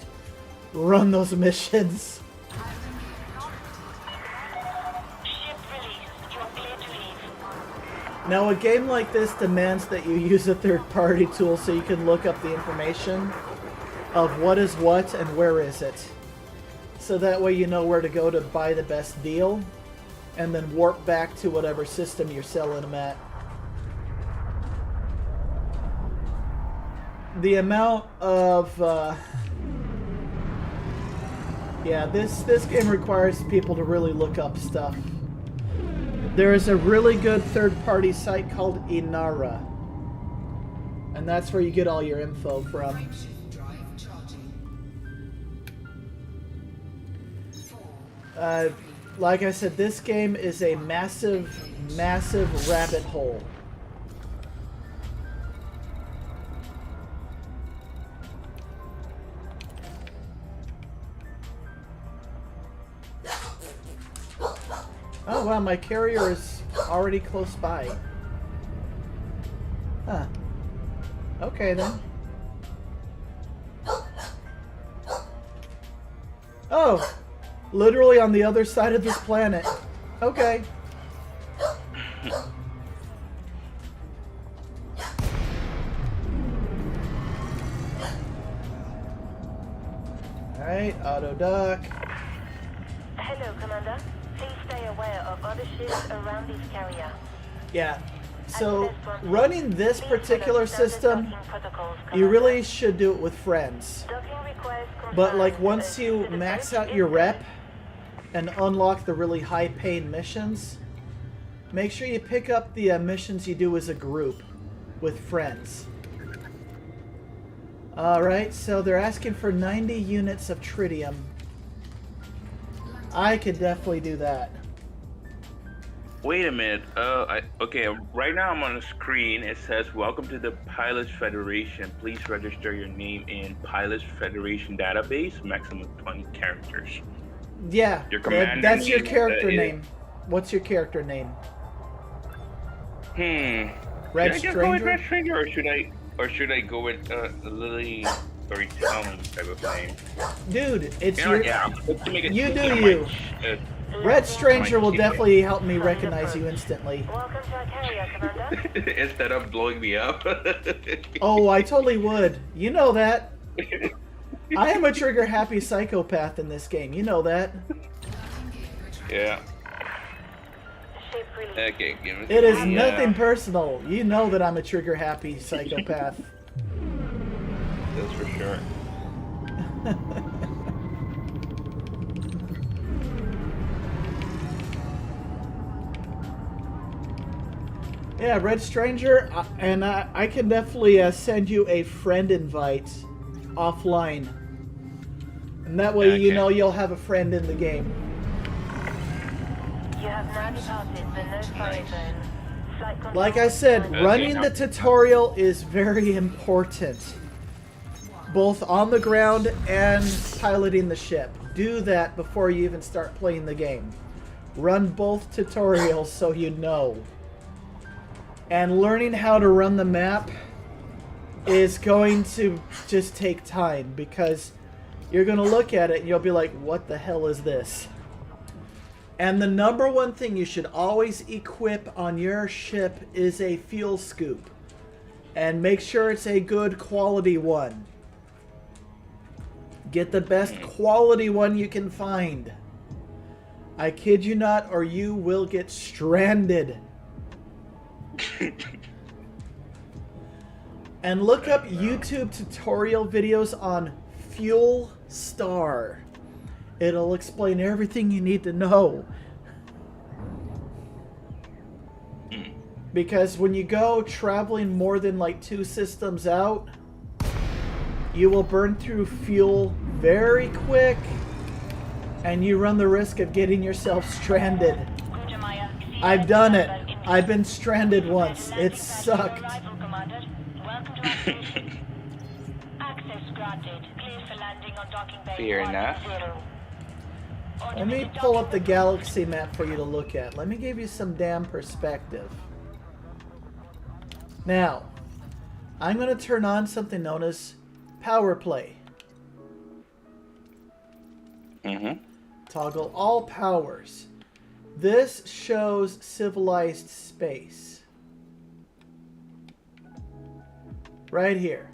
run those missions. Ship released. You are clear to leave. Now a game like this demands that you use a third-party tool so you can look up the information of what is what and where is it. So that way you know where to go to buy the best deal, and then warp back to whatever system you're selling them at. The amount of... yeah, this game requires people to really look up stuff. There is a really good third-party site called Inara, and that's where you get all your info from. Frameshift drive charging. 4, Like I said, this game is a massive, massive rabbit hole. Oh wow, my carrier is already close by. Huh. Okay then. Oh! Literally on the other side of this planet. Okay. Alright, auto dock. Hello, Commander. Please stay aware of other ships around this carrier. Yeah. So, running this particular system, you really should do it with friends. But like once you max out your rep and unlock the really high paying missions, make sure you pick up the missions you do as a group with friends. Alright, so they're asking for 90 units of tritium. I could definitely do that. Wait a minute. Okay, right now I'm on the screen. It says, "Welcome to the Pilots Federation. Please register your name in Pilots Federation database. Maximum 20 characters." Yeah, Your commander that's your name, character is- name. What's your character name? Red Red should I just go with Stranger? Red Stranger, or should I go with Lily Storytelling type of name? Dude, it's You know, your... yeah, let's make it You do easier on you. my- Red Stranger will Keep it. definitely help me recognize you instantly. Welcome to our carrier, Commander. Instead of blowing me up. Oh, I totally would. You know that. I am a trigger-happy psychopath in this game. You know that. Yeah. Ship released. Okay, give me. It is yeah. nothing personal. You know that I'm a trigger-happy psychopath. That's for sure. Yeah, Red Stranger, and I can definitely send you a friend invite offline. And that way you Okay. know you'll have a friend in the game. You have now departed the no-fly zone. Flight control Like I said, Okay. running the tutorial is very important. Both on the ground and piloting the ship. Do that before you even start playing the game. Run both tutorials so you know. And learning how to run the map is going to just take time because You're going to look at it and you'll be like, what the hell is this? And the number one thing you should always equip on your ship is a fuel scoop. And make sure it's a good quality one. Get the best quality one you can find. I kid you not, or you will get stranded. And look up YouTube tutorial videos on Fuel Star. It'll explain everything you need to know. Because when you go traveling more than like 2 systems out, you will burn through fuel very quick, and you run the risk of getting yourself stranded. I've done it. I've been stranded once. It sucked. Fair enough. Let me pull up the galaxy map for you to look at. Let me give you some damn perspective. Now, I'm going to turn on something known as Power Play. Toggle all powers. This shows civilized space. Right here.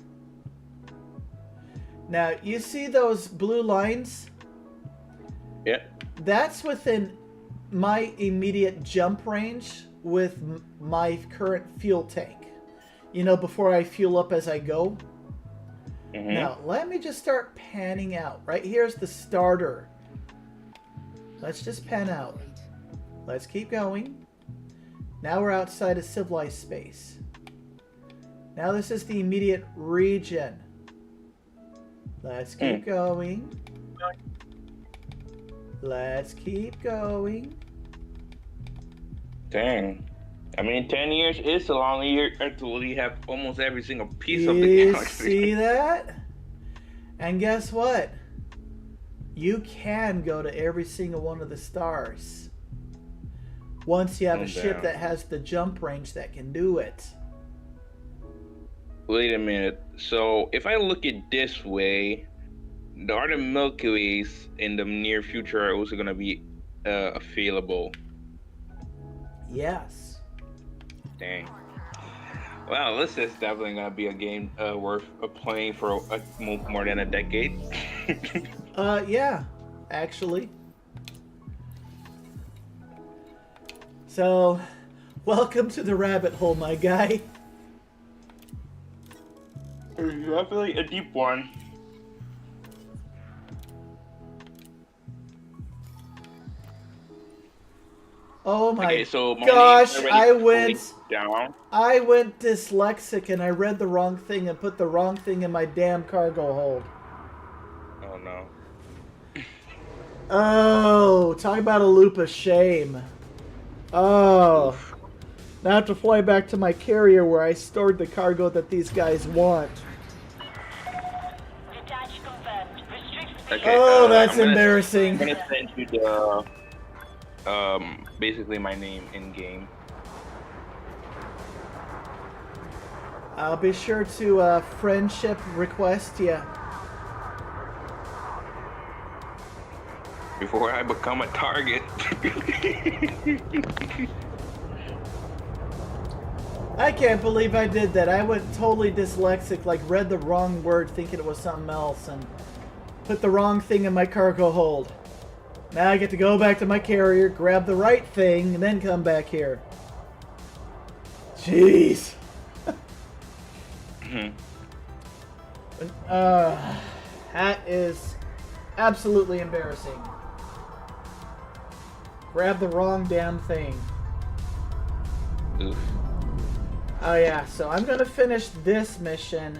Now, you see those blue lines? Yeah. That's within my immediate jump range with my current fuel tank. You know, before I fuel up as I go. Now, let me just start panning out. Right here's the starter. Let's just pan out. Let's keep going. Now we're outside of civilized space. Now this is the immediate region. Let's keep going. Let's keep going. Dang. I mean, 10 years is a long year until you have almost every single piece of the galaxy. You see that? And guess what? You can go to every single one of the stars. Once you have a ship that has the jump range that can do it. Wait a minute. So, if I look at this way, the other Milky Ways in the near future are also going to be available. Yes. Dang. Well, this is definitely going to be a game worth playing for more than a decade. Yeah, actually. So, welcome to the rabbit hole, my guy. It's definitely a deep one. Oh my Okay, so my gosh, name's I already went down. I went dyslexic and I read the wrong thing and put the wrong thing in my damn cargo hold. Oh no. Oh, talk about a loop of shame. Oh. Now I have to fly back to my carrier where I stored the cargo that these guys want. Detach confirmed. Restrict speed. Okay, Oh, that's I'm gonna- embarrassing. I'm gonna send you the basically my name in game. I'll be sure to friendship request you. Before I become a target. I can't believe I did that. I went totally dyslexic, like read the wrong word thinking it was something else and put the wrong thing in my cargo hold. Now I get to go back to my carrier, grab the right thing, and then come back here. Jeez. That is absolutely embarrassing. Grab the wrong damn thing. Oof. Oh yeah, so I'm gonna finish this mission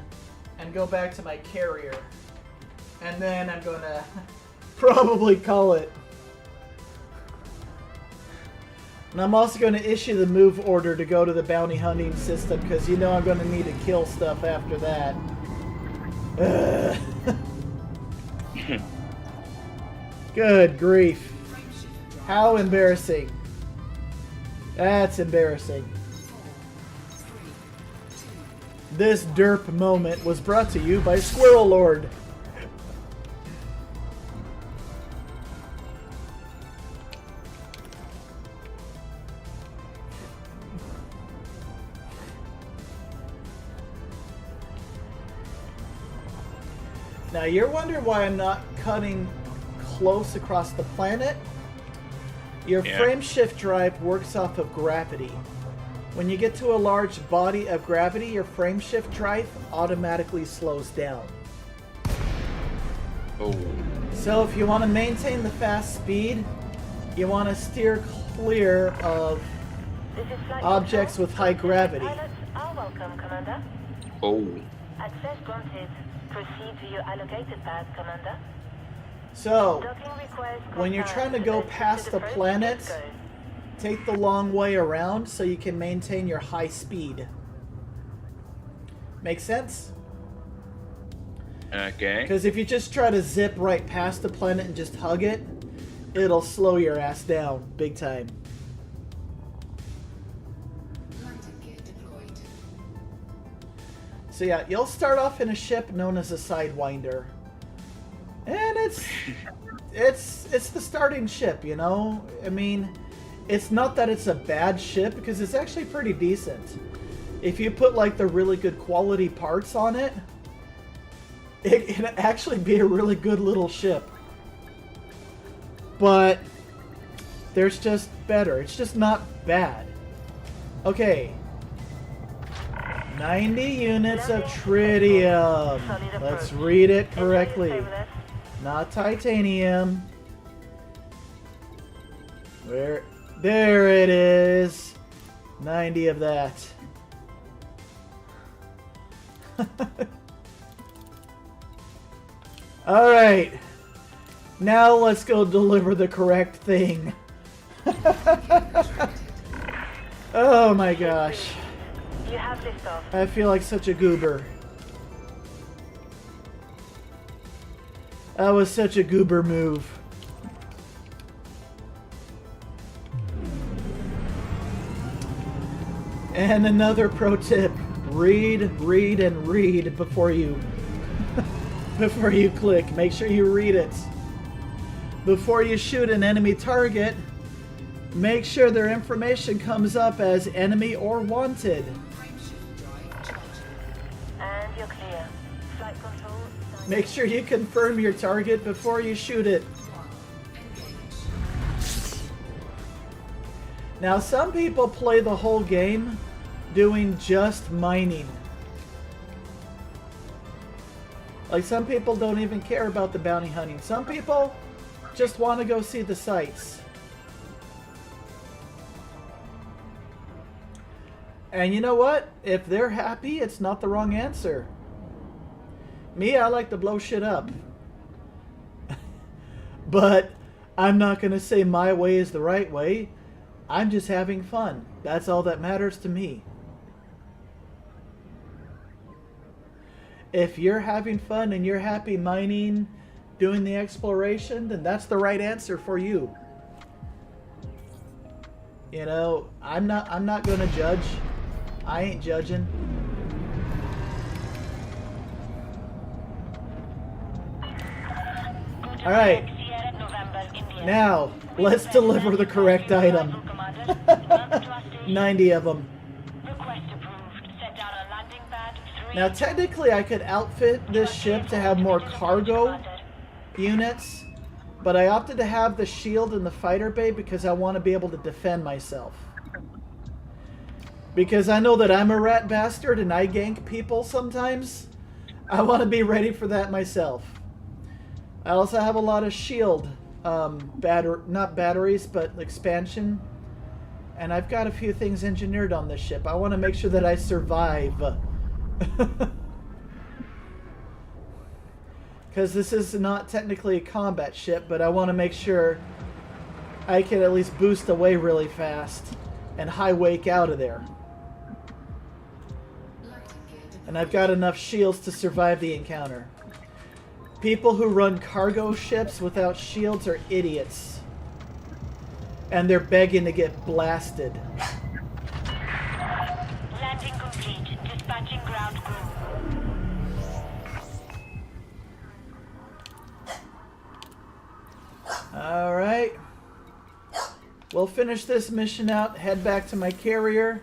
and go back to my carrier. And then I'm gonna probably call it. And I'm also gonna issue the move order to go to the bounty hunting system because you know I'm gonna need to kill stuff after that. Good grief. How embarrassing. That's embarrassing. This derp moment was brought to you by Squirrel Lord. Now you're wondering why I'm not cutting close across the planet? Your Yeah. frame shift drive works off of gravity. When you get to a large body of gravity, your frame shift drive automatically slows down. Oh. So if you want to maintain the fast speed, you want to steer clear of This is Flight objects Control. with high gravity. Pilots are welcome, Commander. Oh. Access granted. Proceed to your allocated path, Commander. So, Docking request when you're trying to go confirmed. past To the first planet, disco. take the long way around so you can maintain your high speed. Make sense? Okay. Because if you just try to zip right past the planet and just hug it, it'll slow your ass down big time. Landing gear deployed. So yeah, you'll start off in a ship known as a Sidewinder. And it's the starting ship, you know? I mean, it's not that it's a bad ship, because it's actually pretty decent. If you put like the really good quality parts on it, it can actually be a really good little ship. But there's just better. It's just not bad. Okay. 90 units of tritium. Let's read it correctly. Not titanium. Where? There it is. 90 of that. Alright. Now let's go deliver the correct thing. Oh my gosh. You have liftoff. I feel like such a goober. That was such a goober move. And another pro tip. Read, and read before you before you click. Make sure you read it. Before you shoot an enemy target, make sure their information comes up as enemy or wanted. Frame shift drive charging. And you're clear. Flight control. Make sure you confirm your target before you shoot it. 1. Engage. Now, some people play the whole game doing just mining. Like, some people don't even care about the bounty hunting. Some people just want to go see the sights. And you know what? If they're happy, it's not the wrong answer. Me, I like to blow shit up. But I'm not going to say my way is the right way. I'm just having fun. That's all that matters to me. If you're having fun and you're happy mining, doing the exploration, then that's the right answer for you. You know, I'm not going to judge. I ain't judging. All right. Now, let's deliver the correct item. 90 of them. Now, technically, I could outfit this ship to have more cargo units, but I opted to have the shield in the fighter bay because I want to be able to defend myself. Because I know that I'm a rat bastard and I gank people sometimes. I want to be ready for that myself. I also have a lot of shield, not batteries, but expansion. And I've got a few things engineered on this ship. I want to make sure that I survive. Because this is not technically a combat ship, but I want to make sure I can at least boost away really fast and high wake out of there. And I've got enough shields to survive the encounter. People who run cargo ships without shields are idiots. And they're begging to get blasted. Landing complete. Dispatching ground crew. Alright. We'll finish this mission out, head back to my carrier.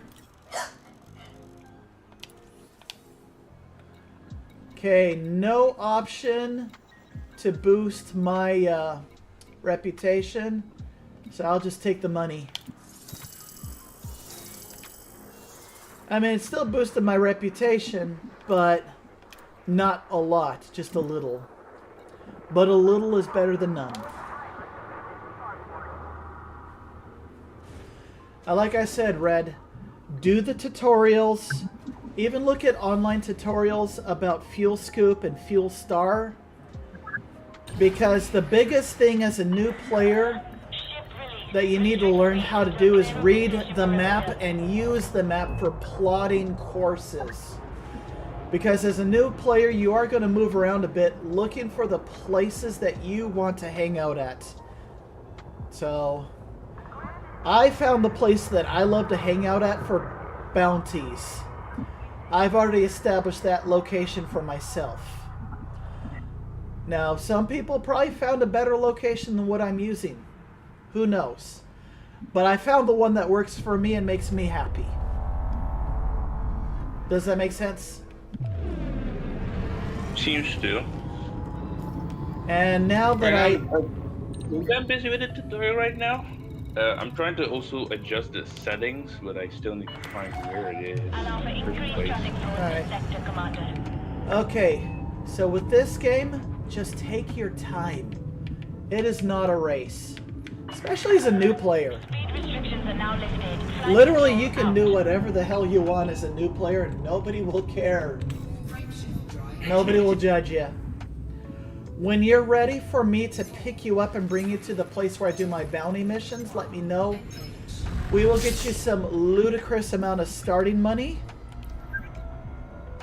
Okay, no option to boost my reputation, so I'll just take the money. I mean, it still boosted my reputation, but not a lot, just a little. But a little is better than none. Like I said, Red, do the tutorials. Even look at online tutorials about Fuel Scoop and Fuel Star. Because the biggest thing as a new player that you need to learn how to do is read the map and use the map for plotting courses. Because as a new player, you are going to move around a bit looking for the places that you want to hang out at. So, I found the place that I love to hang out at for bounties. I've already established that location for myself. Now, some people probably found a better location than what I'm using. Who knows? But I found the one that works for me and makes me happy. Does that make sense? Seems to. And now that I'm busy with the tutorial right now. I'm trying to also adjust the settings, but I still need to find where it is. Allow for increased traffic flow in Alright. this sector, Commander. Okay, so with this game, just take your time. It is not a race. Especially as a new player. Speed restrictions are now lifted. Flight Literally, control you can out. do whatever the hell you want as a new player and nobody will care. Frameshift drive. Nobody will judge you. When you're ready for me to pick you up and bring you to the place where I do my bounty missions, let me know. We will get you some ludicrous amount of starting money.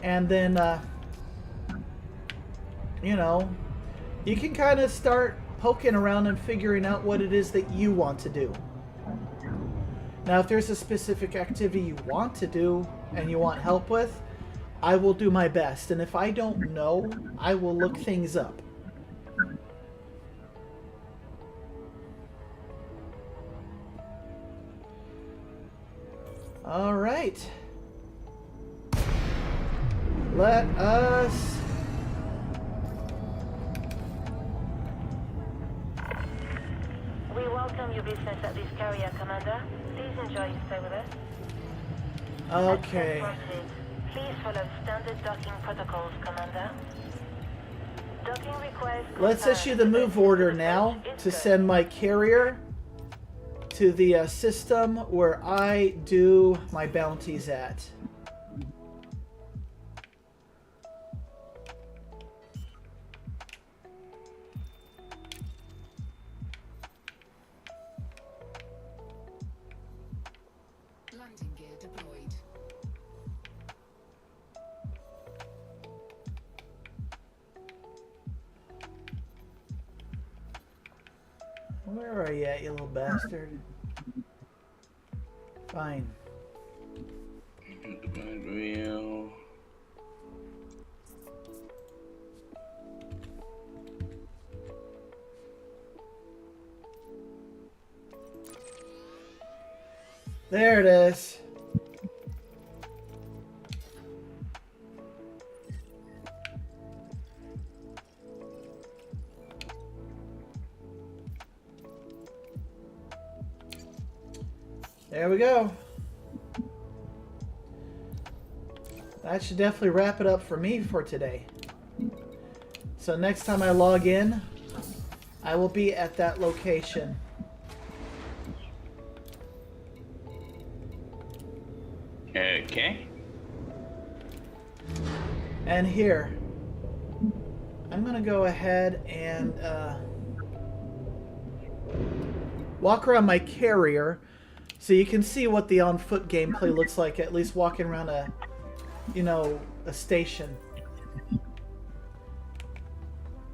And then, you know, you can kind of start poking around and figuring out what it is that you want to do. Now, if there's a specific activity you want to do and you want help with, I will do my best. And if I don't know, I will look things up. All right. Let us... We welcome your business at this carrier, Commander. Please enjoy your stay with us. Okay. Access granted. Please follow standard docking protocols, Commander. Docking request Let's confirmed. issue the move order now Is to good. send my carrier to the system where I do my bounties at. Landing gear deployed. Where are you at, you little bastard? Fine. Wheel. There it is. There we go. That should definitely wrap it up for me for today. So next time I log in, I will be at that location. Okay. And here, I'm going to go ahead and walk around my carrier so you can see what the on-foot gameplay looks like, at least walking around a, you know, a station.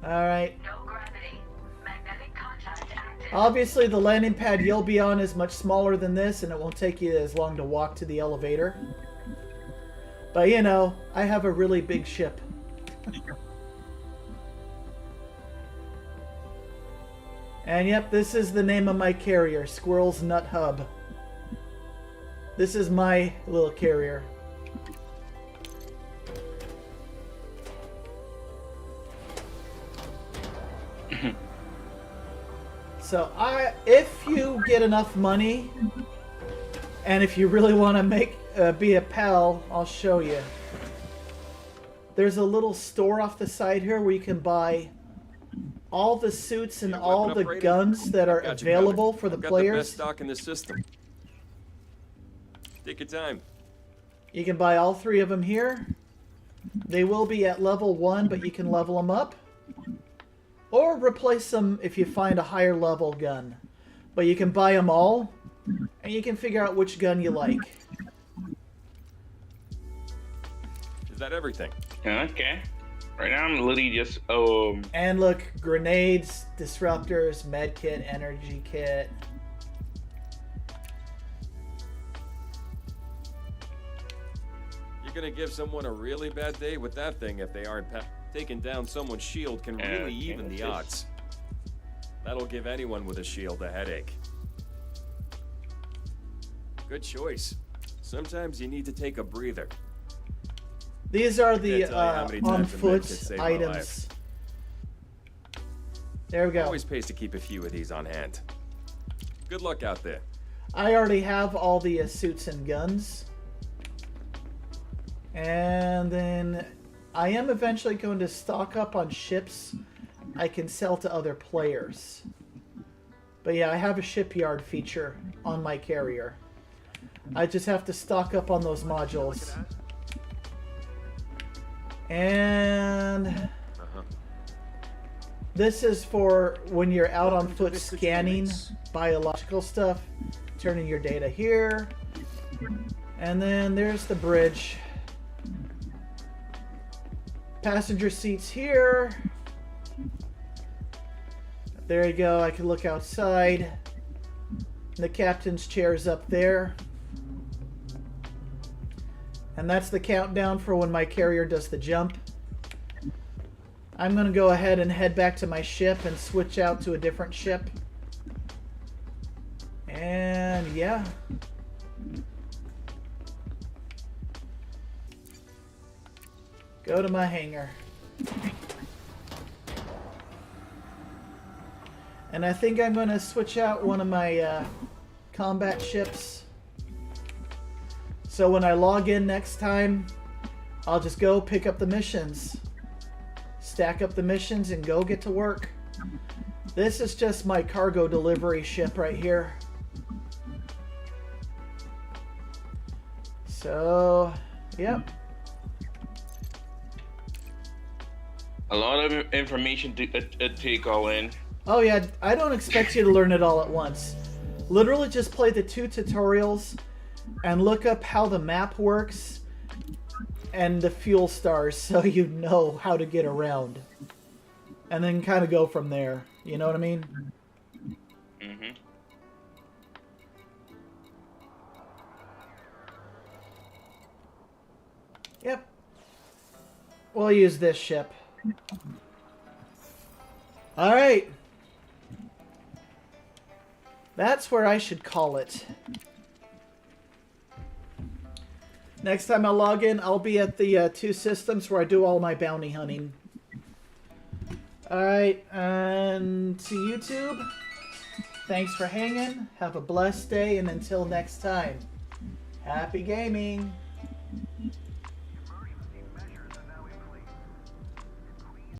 Alright. No gravity. Magnetic contact active. Obviously, the landing pad you'll be on is much smaller than this, and it won't take you as long to walk to the elevator. But, you know, I have a really big ship. And yep, this is the name of my carrier, Squirrel's Nut Hub. This is my little carrier. So if you get enough money, and if you really want to be a pal, I'll show you. There's a little store off the side here where you can buy all the suits and all the guns that are available for the Got the players. best stock in the system. Take your time. You can buy all 3 of them here. They will be at level 1, but you can level them up. Or replace them if you find a higher level gun. But you can buy them all, and you can figure out which gun you like. Is that everything? Okay. Right now I'm literally just And look, grenades, disruptors, med kit, energy kit. You're gonna give someone a really bad day with that thing if they aren't taking down someone's shield can really Okay, even the let's odds. That'll give anyone with a shield a headache. Good choice. Sometimes you need to take a breather. These are the Can't tell you how many on times a med foot kit saved my items. There we go. Always pays to keep a few of these on hand. Good luck out there. I already have all the suits and guns. And then I am eventually going to stock up on ships I can sell to other players. But yeah, I have a shipyard feature on my carrier. I just have to stock up on those modules. And this is for when you're out on foot scanning biological stuff, turning your data here. And then there's the bridge. Passenger seats here. There you go, I can look outside. The captain's chair's up there. And that's the countdown for when my carrier does the jump. I'm going to go ahead and head back to my ship and switch out to a different ship. And yeah. Go to my hangar. And I think I'm going to switch out one of my combat ships. So when I log in next time, I'll just go pick up the missions. Stack up the missions and go get to work. This is just my cargo delivery ship right here. So, yep. a lot of information to take all in. Oh yeah, I don't expect you to learn it all at once. Literally just play the 2 tutorials and look up how the map works and the fuel stars so you know how to get around. And then kind of go from there. You know what I mean? Mm-hmm. Yep. We'll use this ship. Alright. That's where I should call it. Next time I log in, I'll be at the 2 systems where I do all my bounty hunting. Alright, and to YouTube, thanks for hanging. Have a blessed day, and until next time, happy gaming!